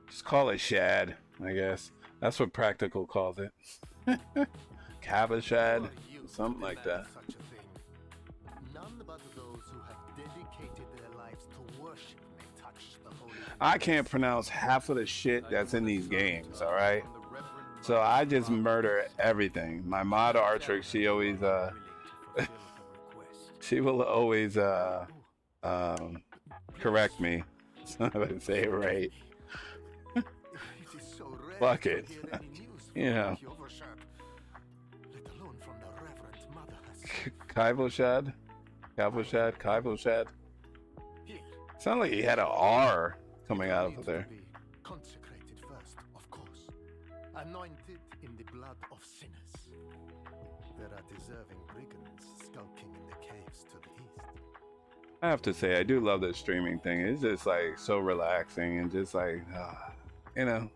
just call it Shad, I guess. That's what Practical calls it. Cabashad, something like that. Such a thing. None but those who have dedicated their lives to worship may touch the holy. I can't pronounce half of the shit that's in these games, alright? So I just murder everything. My mod Archer, she always, she will always, correct me. So I say it right. Fuck it. Kaivoshad? Kaivoshad? Sound like he had an R coming out of there. Consecrated first, of course. Anointed in the blood of sinners. there are deserving brigands skulking in the caves to the east. I have to say, I do love this streaming thing. It's just like so relaxing and just like, you know,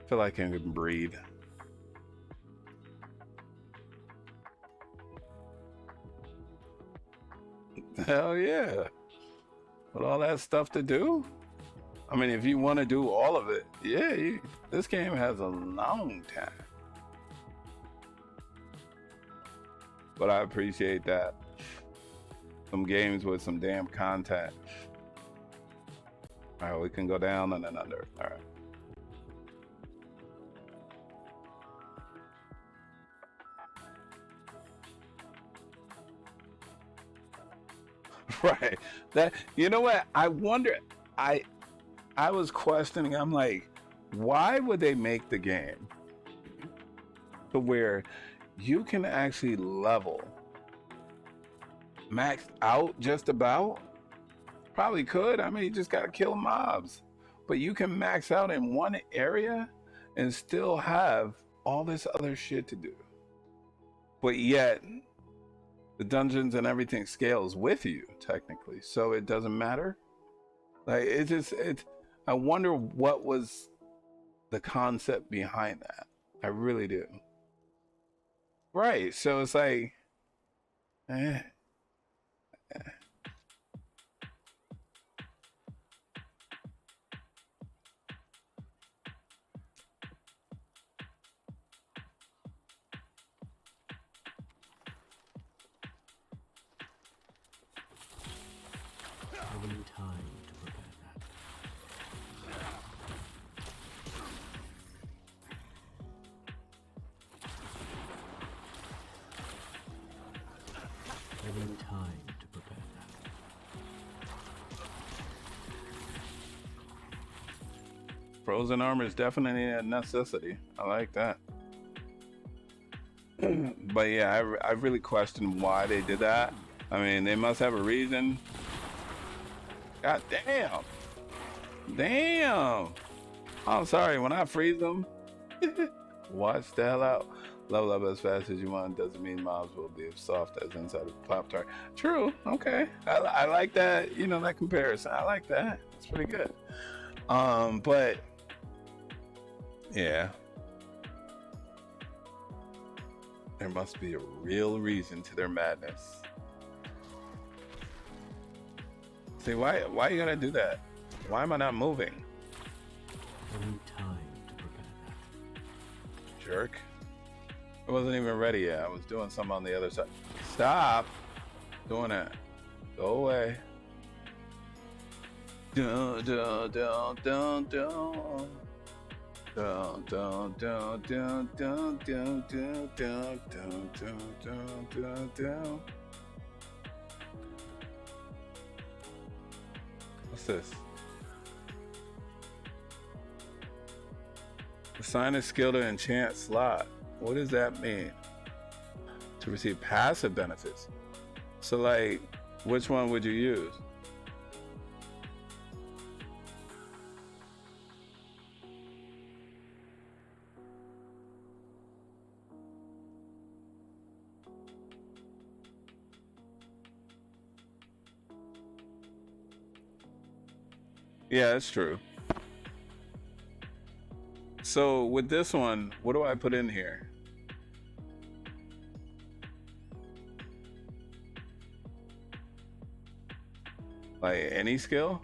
feel like I can breathe. Hell yeah. With all that stuff to do? I mean, if you want to do all of it, yeah, this game has a long time. But I appreciate that. Some games with some damn content. All right, we can go down and then under. All right. Right. That, you know what? I wonder, I was questioning, I'm like, why would they make the game to where you can actually level maxed out just about? Probably could. I mean, you just got to kill mobs. But you can max out in one area and still have all this other shit to do. But yet, the dungeons and everything scales with you, technically. So it doesn't matter. Like, I wonder what was the concept behind that. I really do. Right. So it's like, I will need time to prepare that. I will need time to prepare that. frozen armor is definitely a necessity. I like that. But yeah, I really question why they did that. I mean, they must have a reason. God damn. Damn. I'm sorry, when I freeze them, watch the hell out. Level up as fast as you want doesn't mean mobs will be as soft as inside of a Pop-Tart. True, okay. I like that, you know, that comparison. I like that. It's pretty good. But yeah. There must be a real reason to their madness. See, why you gotta do that? Why am I not moving? I need time to prepare that. Jerk. I wasn't even ready yet. I was doing something on the other side. Stop doing that. Go away. Dun, dun, dun, dun, dun. Dun, dun, dun, dun, dun, dun, dun, dun, dun, dun, dun, dun. What's this? Assign a skill to enchant slot. What does that mean? To receive passive benefits. So like, which one would you use? Yeah, that's true. So with this one, what do I put in here? Like any skill?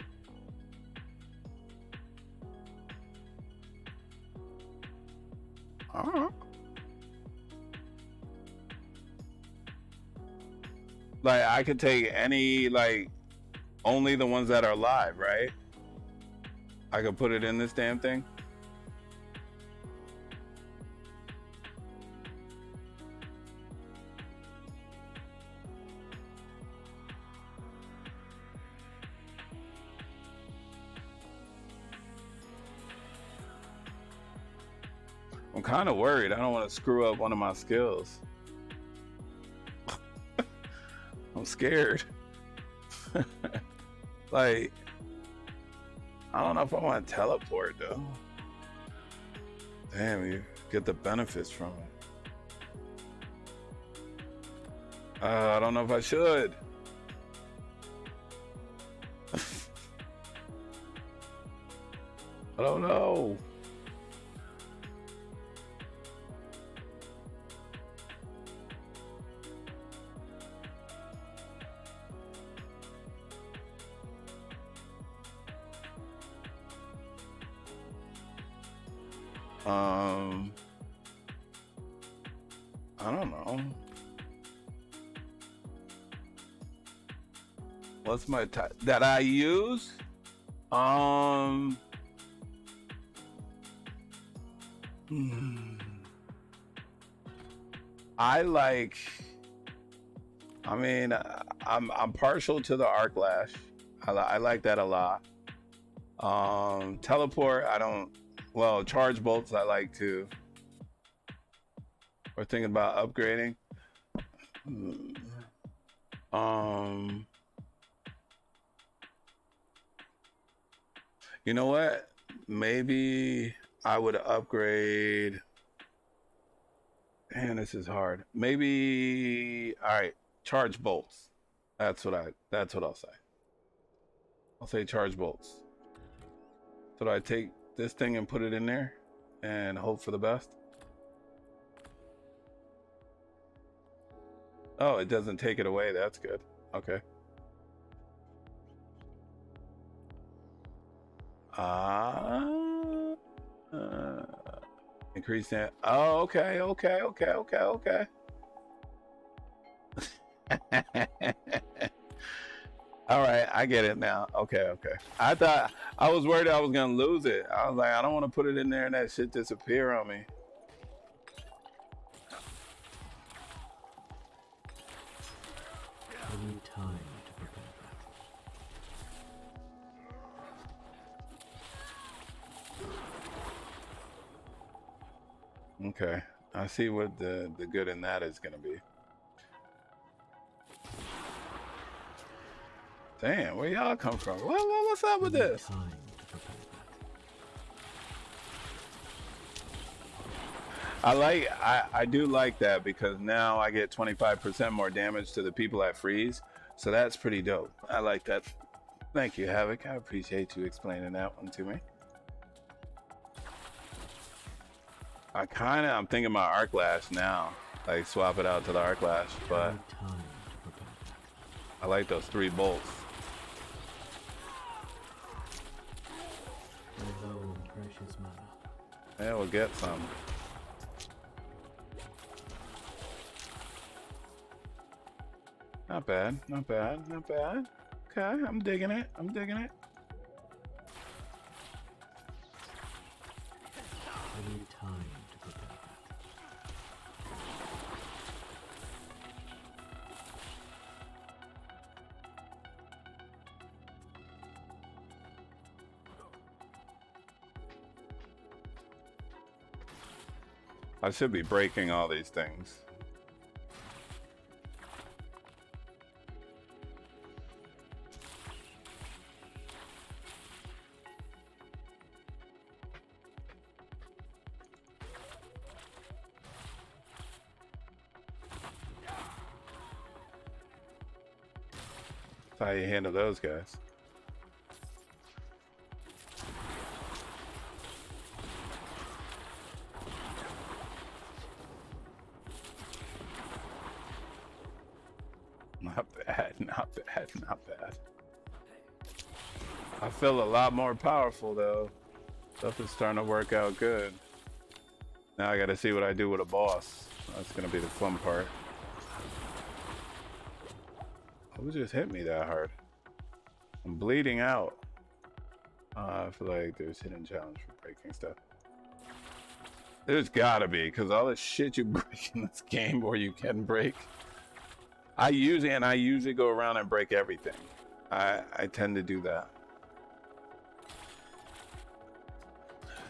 Like I could take any, like only the ones that are live, right? I could put it in this damn thing. I'm kind of worried. I don't want to screw up one of my skills. I'm scared. Like, I don't know if I want to teleport though. Damn, you get the benefits from it. I don't know if I should. I don't know. I don't know. What's my type that I use? I like. I mean, I'm partial to the arc lash. I like that a lot. Teleport, I don't. Well, charge bolts, I like too. We're thinking about upgrading. You know what? Maybe I would upgrade. Man, this is hard. Maybe all right, charge bolts. That's what I'll say. I'll say charge bolts. So do I take this thing and put it in there and hope for the best? Oh, it doesn't take it away. That's good. Okay. Increase that. Oh, okay. All right, I get it now. Okay. I thought I was worried I was gonna lose it. I was like, I don't want to put it in there and that shit disappear on me. I need time to prepare that. Okay, I see what the good in that is gonna be. Damn, where y'all come from? What's up with this? Time to prepare that. I do like that because now I get 25% more damage to the people I freeze. So that's pretty dope. I like that. Thank you, Havoc. I appreciate you explaining that one to me. I'm thinking about Arc Lash now. Like swap it out to the Arc Lash, but I need time to prepare that. I like those 3 bolts. Although in precious mana. Yeah, we'll get some. Not bad. Okay, I'm digging it. I need time to prepare that. I should be breaking all these things. That's how you handle those guys. Not bad. I feel a lot more powerful though. Stuff is starting to work out good. Now I gotta see what I do with a boss. That's gonna be the fun part. Who just hit me that hard? I'm bleeding out. I feel like there's hidden challenge for breaking stuff. There's gotta be, because all the shit you break in this game where you can break. I usually go around and break everything. I tend to do that.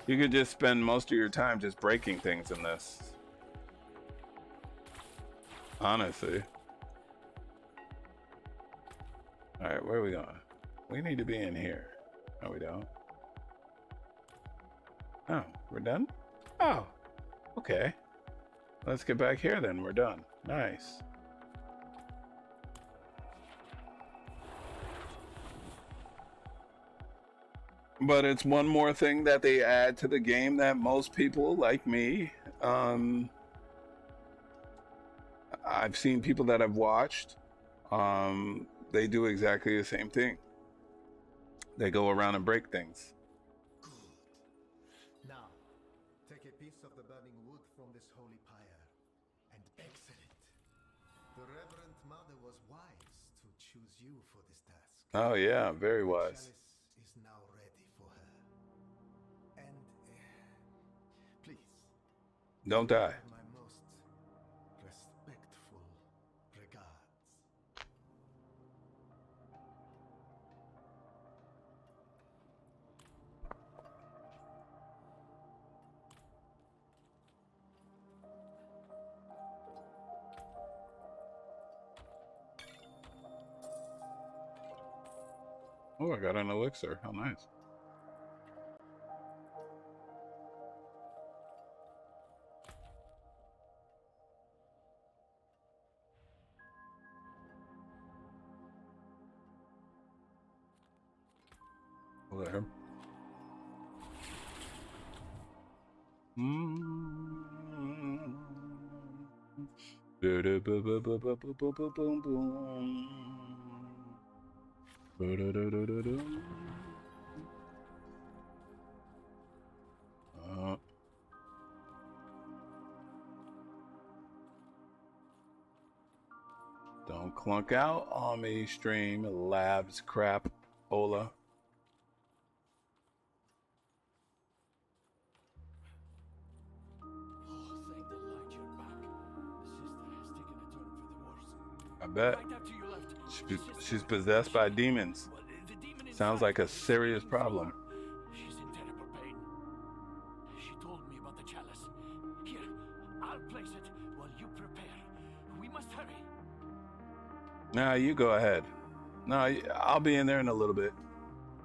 You could just spend most of your time just breaking things in this. Honestly. Alright, where are we going? We need to be in here. No, we don't. Oh, we're done? Oh, okay. Let's get back here then. We're done. Nice. But it's one more thing that they add to the game that most people like me, um, I've seen people that I've watched, they do exactly the same thing. They go around and break things. Now, take a piece of the burning wood from this holy pyre. And excellent. The Reverend Mother was wise to choose you for this task. Oh yeah, very The wise. chalice is now ready for her. And please, Don't die. give my most respectful regards. Oh, I got an elixir. How nice. Oh, there. Uh, don't clunk out on me, stream labs crap, Ola. Oh, thank the Lord you're back. The sister has taken a turn for the worse. I bet. Right after you left, She's possessed by demons. well, the demon Sounds inside like a is serious screaming for problem. her. She's in terrible pain. She told me about the chalice. Here, I'll place it while you prepare. We must hurry. Nah, you go ahead. No, I'll be in there in a little bit.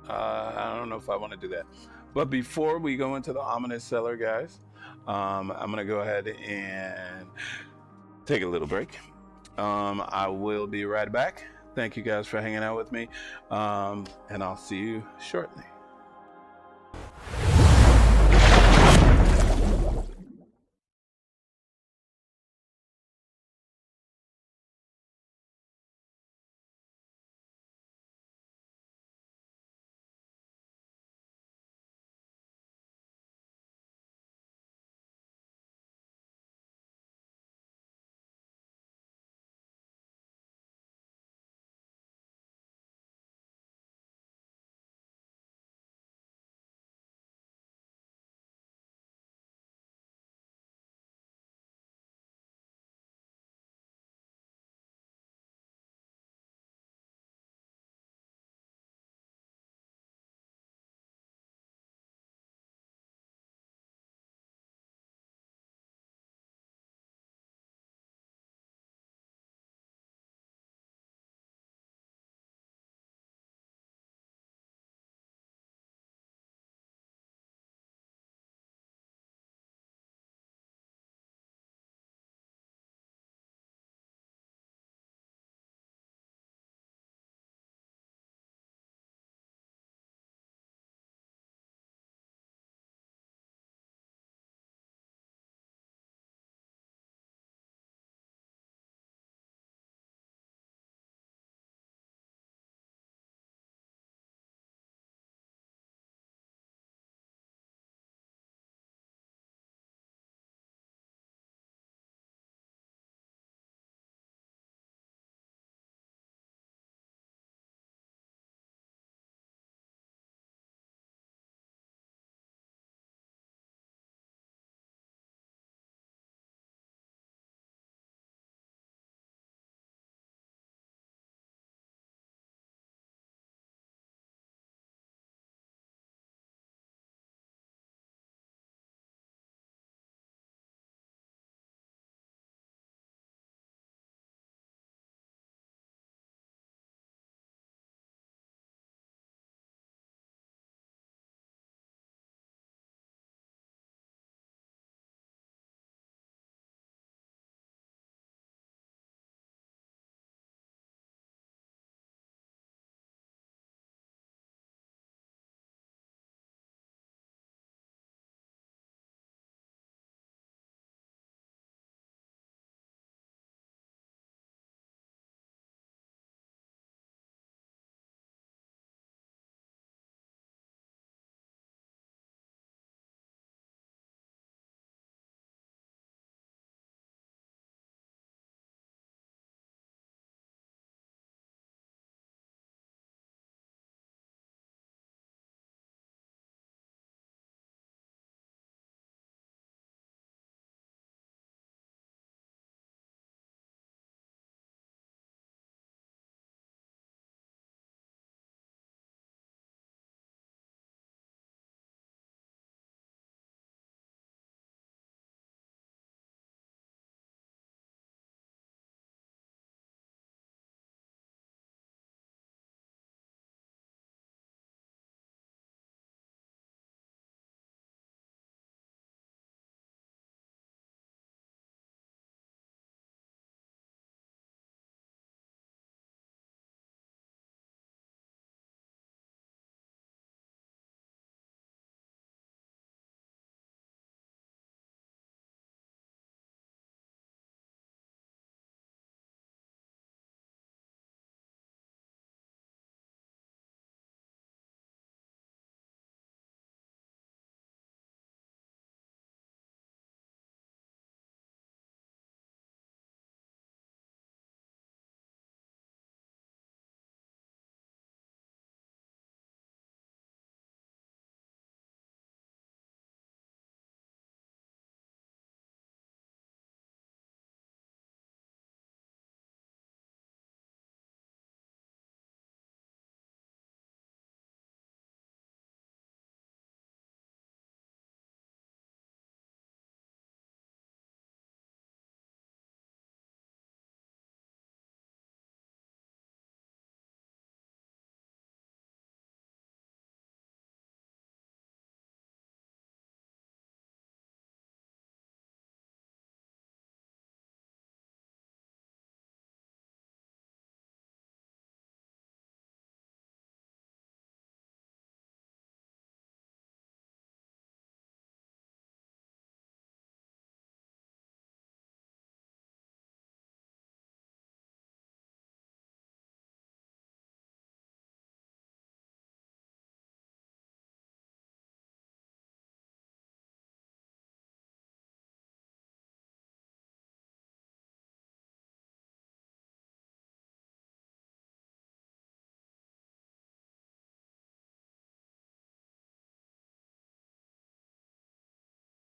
I don't know if I want to do that. But before we go into the ominous cellar, guys, I'm going to go ahead and take a little break. I will be right back. Thank you guys for hanging out with me. And I'll see you shortly.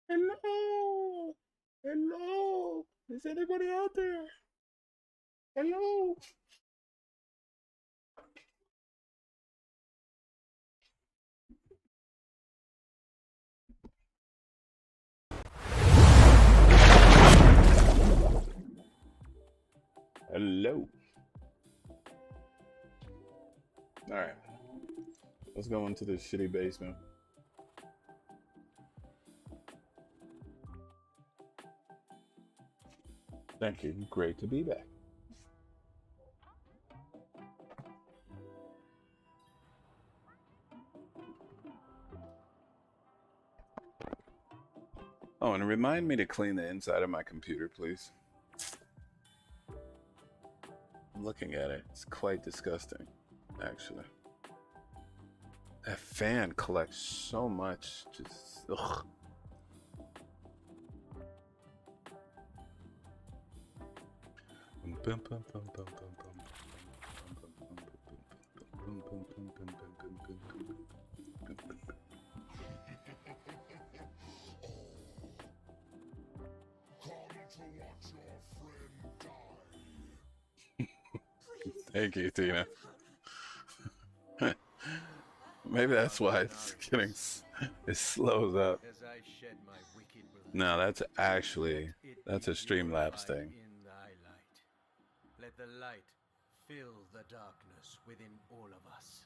Hello. Hello. Is anybody out there? Hello. Hello. All right. Let's go into this shitty basement. Thank you. Great to be back. Oh, and remind me to clean the inside of my computer, please. I'm looking at it. It's quite disgusting, actually. That fan collects so much. Just, ugh. Thank you, Tina. Maybe that's why it's getting, it slows up. No, that's actually, that's a Streamlabs thing. Let the light fill the darkness within all of us.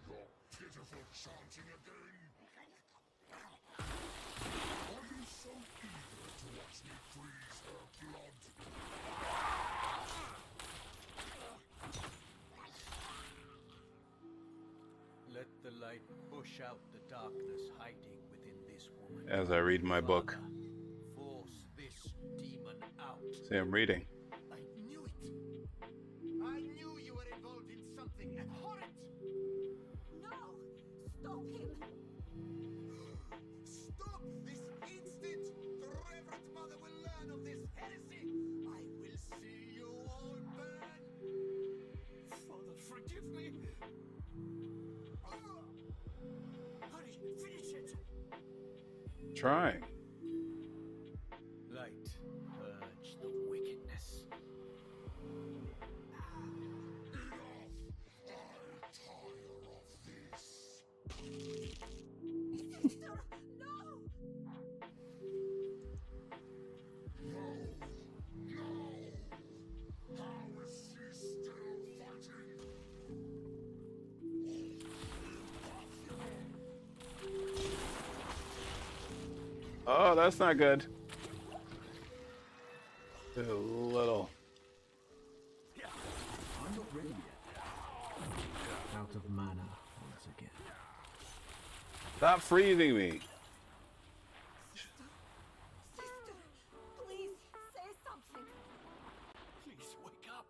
Your pitiful chanting again. Are you so eager to watch me freeze her blood? Let the light push out the darkness hiding within this woman. As I read my book. Force this demon out. See, I'm reading. I knew it. I knew you were involved in something abhorrent. No! Stop him! Stop this instant! The Reverend Mother will learn of this heresy! I will see you all burn! Father, forgive me. Hurry, finish it. Trying. Light, purge the wickedness. Sister, no! How is she still fighting? Oh, that's not good. A little. I'm not ready yet. Out of mana once again. Stop freezing me. Sister, please say something. Please wake up.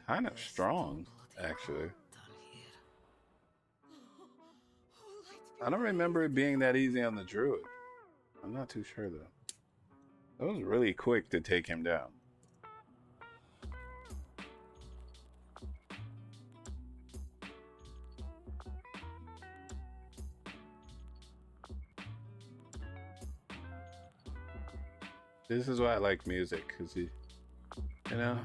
Kind of strong, actually. I don't remember it being that easy on the druid. I'm not too sure though. That was really quick to take him down. This is why I like music, because you know.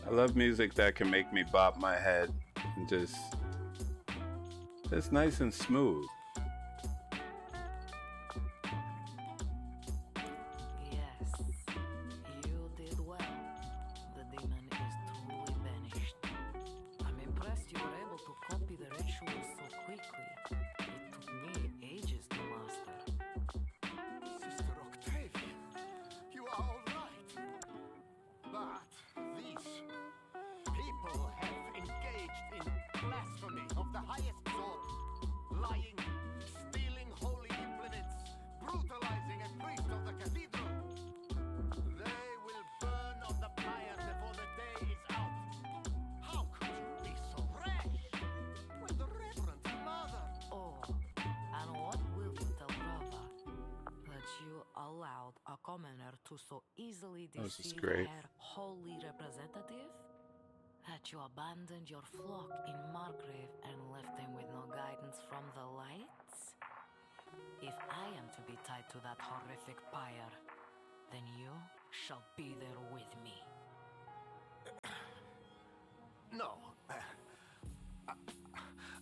I love music that can make me bop my head and just nice and smooth. Yes, you did well. The demon is truly banished. I'm impressed you were able to copy the rituals so quickly. It took me ages to master. Sister Octavia, you are all right. But these people have engaged in blasphemy of the highest sort, lying to so easily Oh, this is deceive great. her holy representative? That you abandoned your flock in Margrave and left them with no guidance from the lights? If I am to be tied to that horrific pyre, then you shall be there with me. No.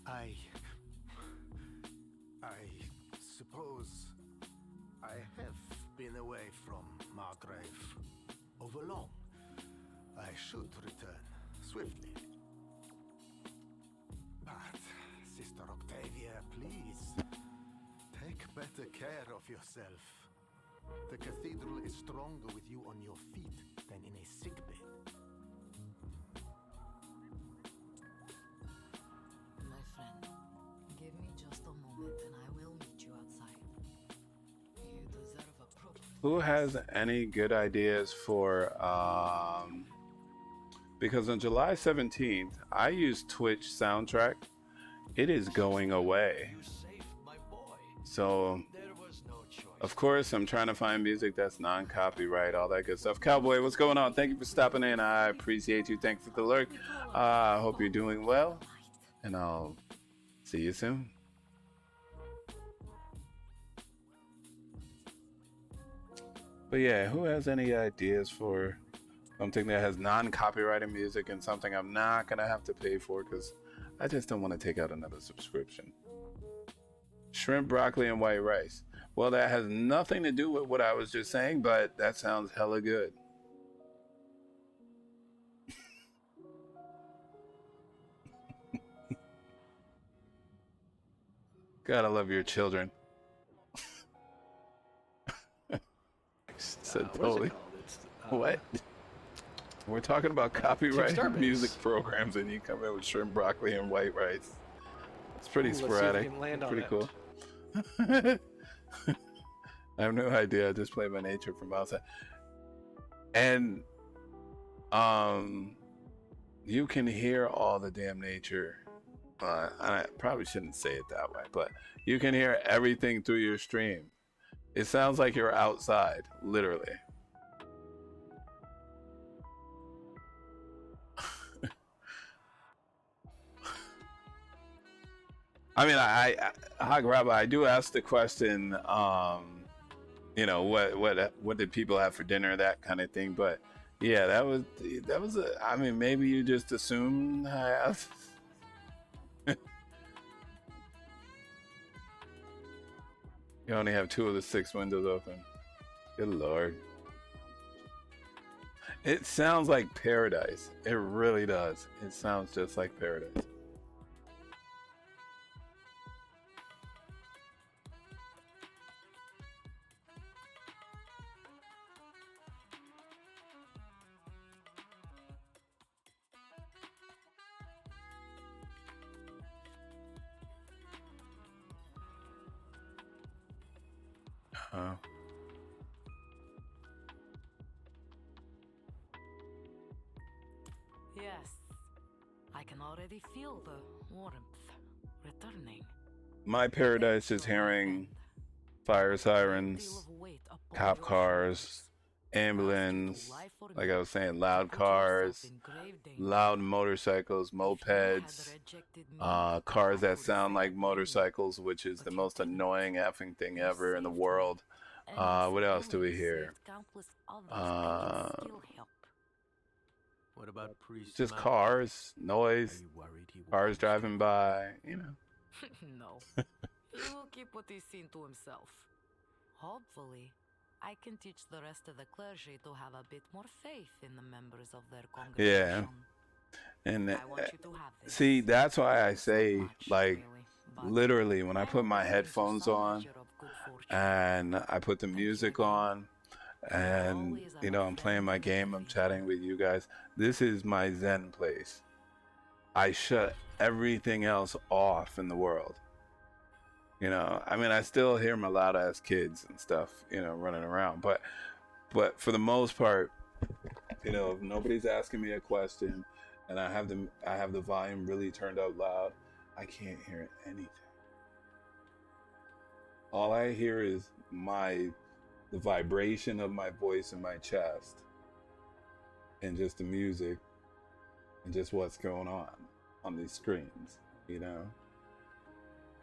I suppose I have been away from Margrave overlong. I should return swiftly. But, Sister Octavia, please, take better care of yourself. The cathedral is stronger with you on your feet than in a sickbed. My friend, give me just a moment and I will meet you outside. You deserve a proper... Who has any good ideas for because on July 17th I used Twitch soundtrack. It is going away. You saved my boy. So There was no choice. of course I'm trying to find music that's non-copyright, all that good stuff. Cowboy, what's going on? Thank you for stopping in. I appreciate you. Thanks for the lurk. I hope you're doing well, and I'll see you soon. But yeah, who has any ideas for something that has non-copyrighted music and something I'm not gonna have to pay for because I just don't want to take out another subscription? Shrimp, broccoli, and white rice. Well, that has nothing to do with what I was just saying, but that sounds hella good. Gotta love your children. So What is it totally. called? It's, What? We're talking about copyrighted Starbase. music programs, and you come in with shrimp, broccoli, and white rice. It's pretty Let's see if we sporadic. can land It's on pretty it. cool. I have no idea. I just play by nature from outside. And you can hear all the damn nature. I probably shouldn't say it that way, but you can hear everything through your stream. It sounds like you're outside, literally. I mean, Hog Rabbi, I do ask the question, you know, what did people have for dinner, that kind of thing. But yeah, that was I mean, maybe you just assumed I asked. You only have 2 of the 6 windows open. Good Lord. It sounds like paradise. It really does. It sounds just like paradise. Yes, I can already feel the warmth returning. My paradise is hearing fire sirens, cop cars, ambulance, like I was saying, loud cars, loud motorcycles, mopeds, cars that sound like motorcycles, which is the most annoying effing thing ever in the world. What else do we hear? What about Priest Just Matt? cars, Are noise, you worried he will cars confess? driving by, you know. No, he will keep what he's seen to himself. Hopefully, I can teach the rest of the clergy to have a bit more faith in the members of their congregation. And I want you to have this. see, that's why I say, Much, like, really, but literally, when I I put will my bring you headphones some on measure of good fortune. and I put the music on and, you know, I'm playing my game, I'm chatting with you guys, this is my Zen place. I shut everything else off in the world. You know, I mean, I still hear my loud ass kids and stuff, you know, running around, but for the most part, you know, if nobody's asking me a question and I have the volume really turned up loud, I can't hear anything. All I hear is my the vibration of my voice in my chest, and just the music, and just what's going on these screens, you know?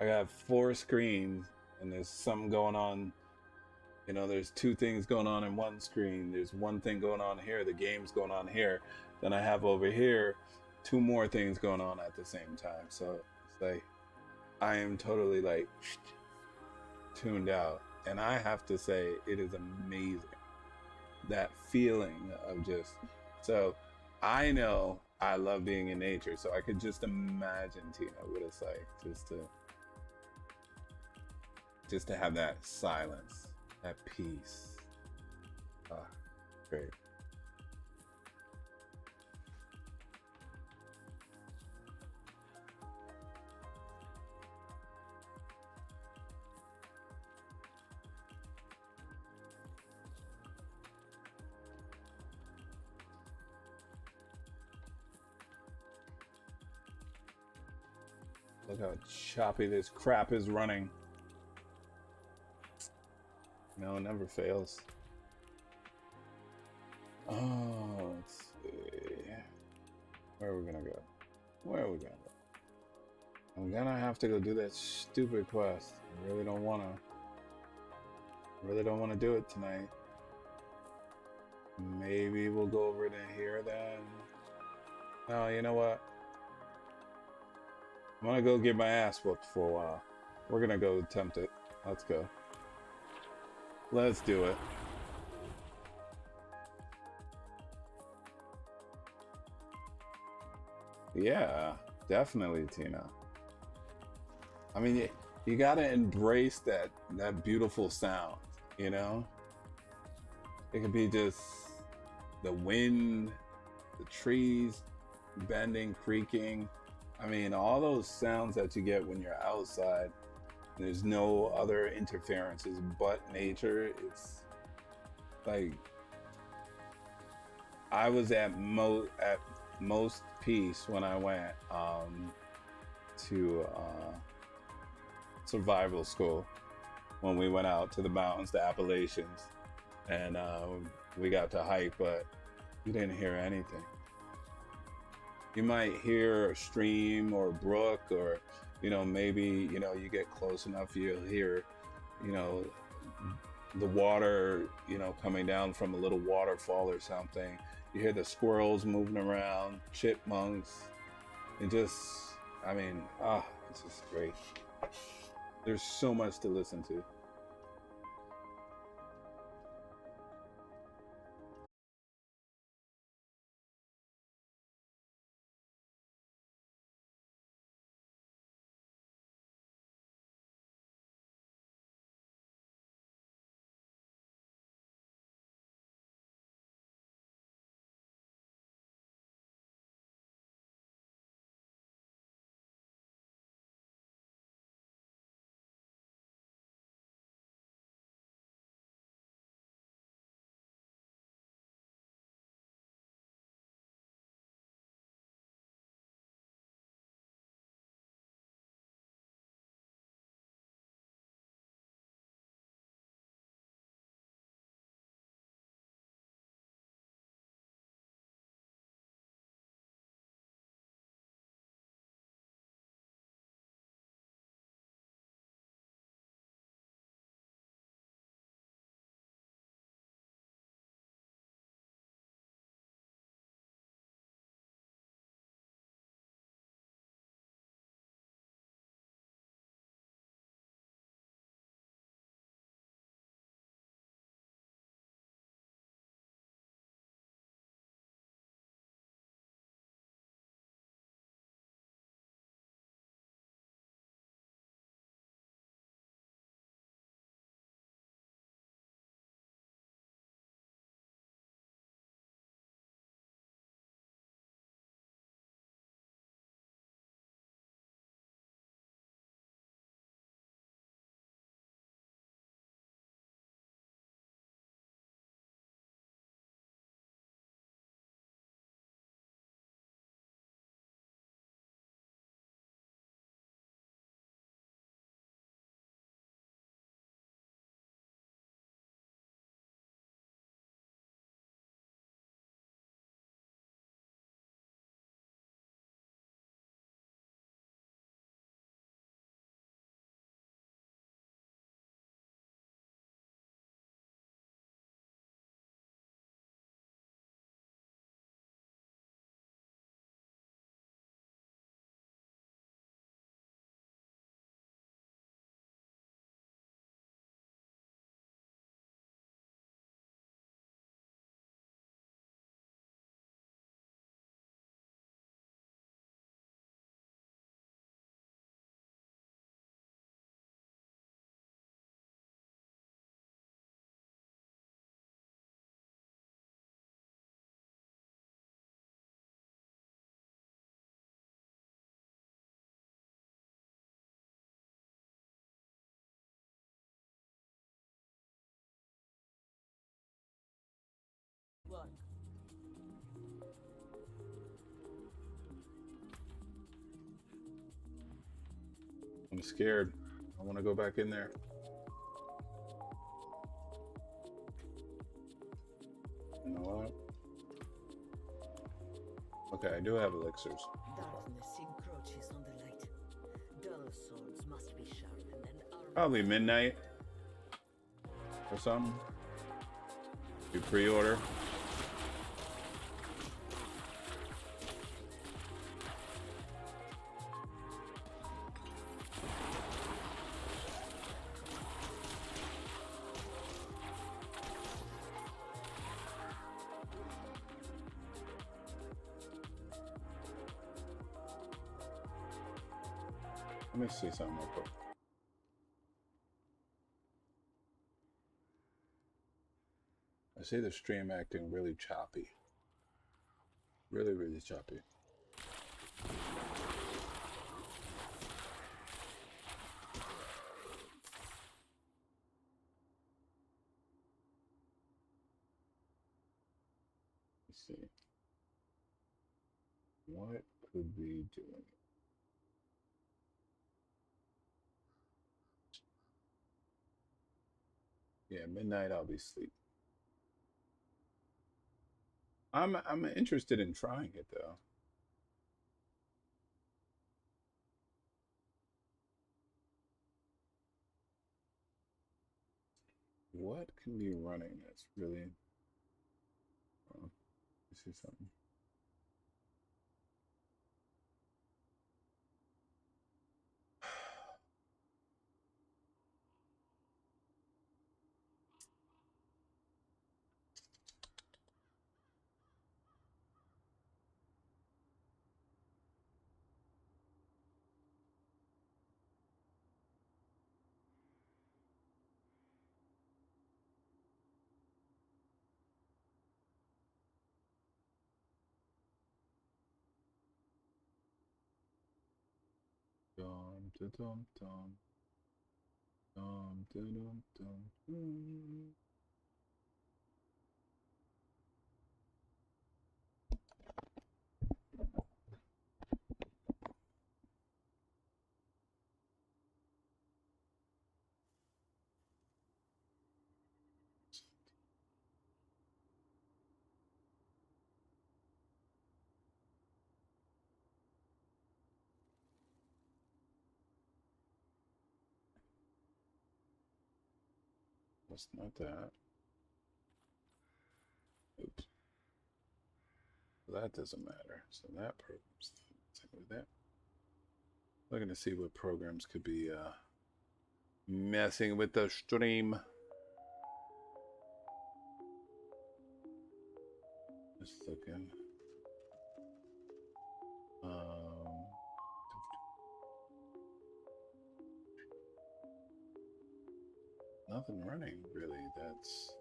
I got 4 screens, and there's something going on. You know, there's 2 things going on in one screen. There's one thing going on here. The game's going on here. Then I have over here 2 more things going on at the same time. So it's like I am totally like tuned out. And I have to say, it is amazing. That feeling of just, so I know I love being in nature. So I could just imagine, Tina, what it's like just to have that silence, that peace. Ah, great. Look how choppy this crap is running. No, it never fails. Oh, let's see. Where are we gonna go? Where are we gonna go? I'm gonna have to go do that stupid quest. I really don't wanna. Really don't wanna do it tonight. Maybe we'll go over to here then. No, you know what? I'm gonna go get my ass whooped for a while. We're gonna go attempt it. Let's go. Let's do it. Yeah, definitely, Tina. I mean, you gotta embrace that beautiful sound, you know? It could be just the wind, the trees bending, creaking. I mean, all those sounds that you get when you're outside. There's no other interferences but nature. It's like I was at most peace when I went to survival school, when we went out to the mountains, the Appalachians, and we got to hike, but you didn't hear anything. You might hear a stream or a brook, or maybe you get close enough, you'll hear the water coming down from a little waterfall or something. You hear the squirrels moving around, chipmunks. It just, I mean, it's just great. There's so much to listen to. I'm scared. I want to go back in there. You know what? Okay, I do have elixirs. Darkness encroaches on the light. Dull swords must be sharpened and armed. Probably midnight or something. You pre-order. Let me see something real quick. I see the stream acting really choppy. Really, really choppy. Let's see. What could be doing it? Yeah, midnight I'll be asleep. I'm interested in trying it though. What can be running that's really oh, let's see something. Dum dum dum dum dum dum dum dum. That's not that. Oops. That doesn't matter. So that program's with that. Looking to see what programs could be messing with the stream. Just looking. Nothing running really. That's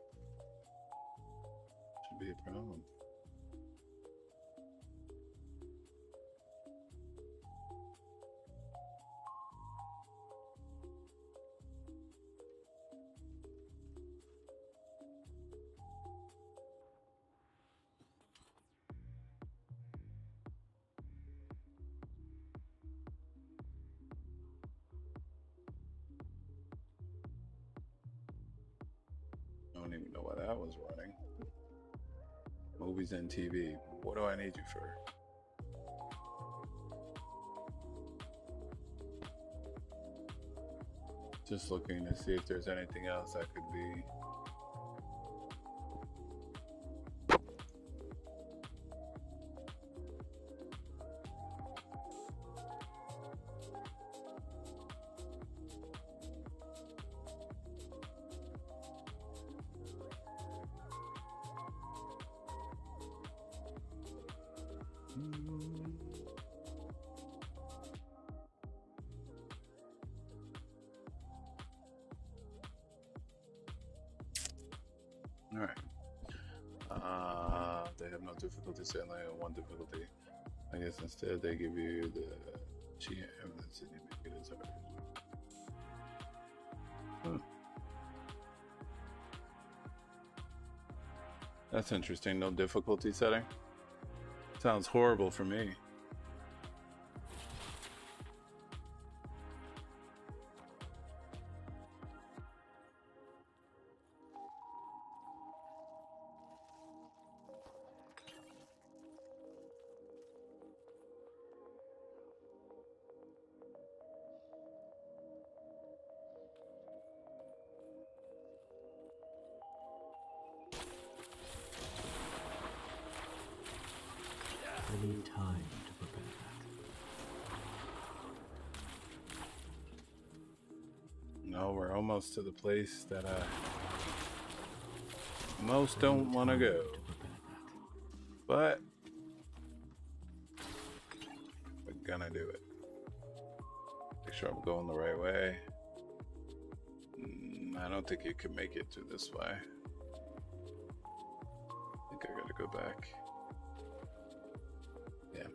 should be a problem. I don't even know why that was running. Movies and TV. What do I need you for? Just looking to see if there's anything else that could be. All right. They have no difficulty saying only one difficulty. I guess instead they give you the GM that's in make it as hard. That's interesting. No difficulty setting. Sounds horrible for me. I need time to prepare that. No, we're almost to the place that most don't want to go. But we're gonna do it. Make sure I'm going the right way. I don't think you can make it through this way. I think I gotta go back. Yeah.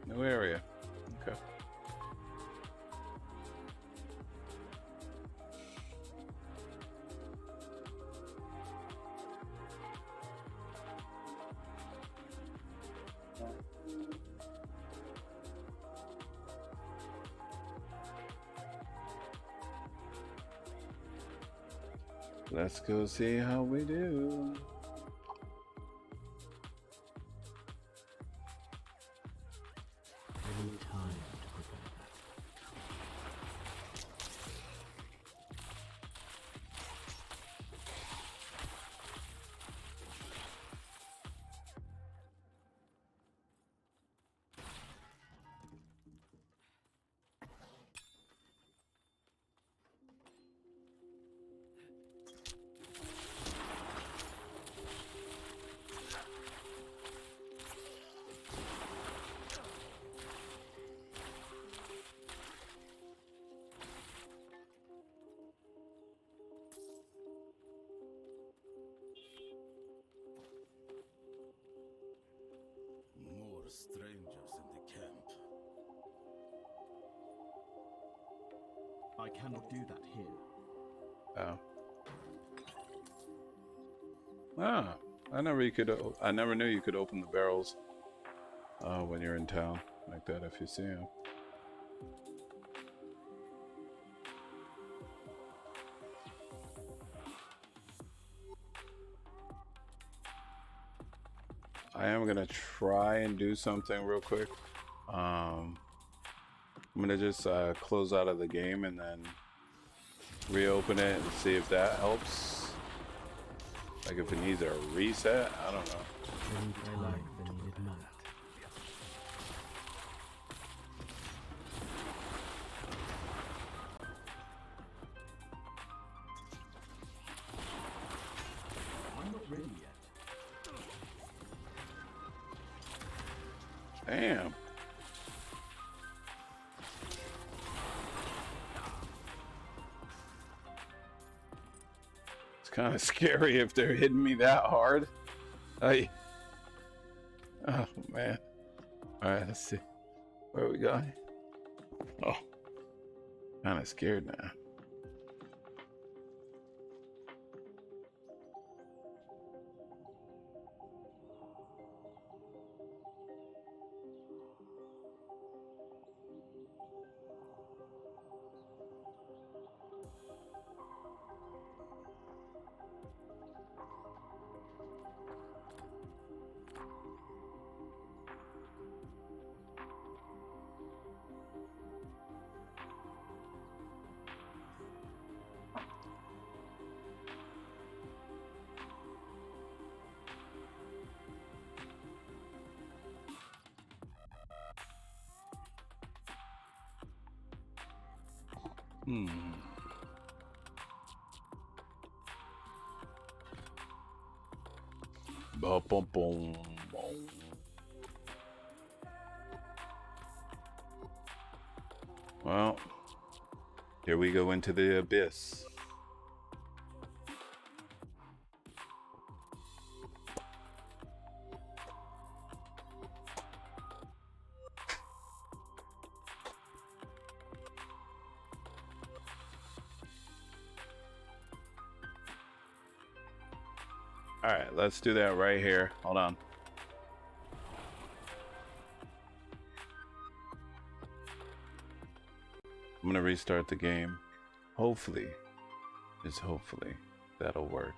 New area. Okay. Let's go see how we do. I need time to prepare that. More strangers in the camp. I cannot do that here. Oh. Ah, I never knew you could open the barrels when you're in town like that if you see them. I am gonna try and do something real quick. I'm gonna just close out of the game and then reopen it and see if that helps. Like if it needs a reset, I don't know. I need time the needed moment. I'm not ready yet. Damn. It's kind of scary if they're hitting me that hard. Oh man. All right, let's see. Where are we going? Oh, kind of scared now. Boom, boom, boom, boom. Well, here we go into the abyss. All right, let's do that right here. Hold on. I'm gonna restart the game. Hopefully, that'll work.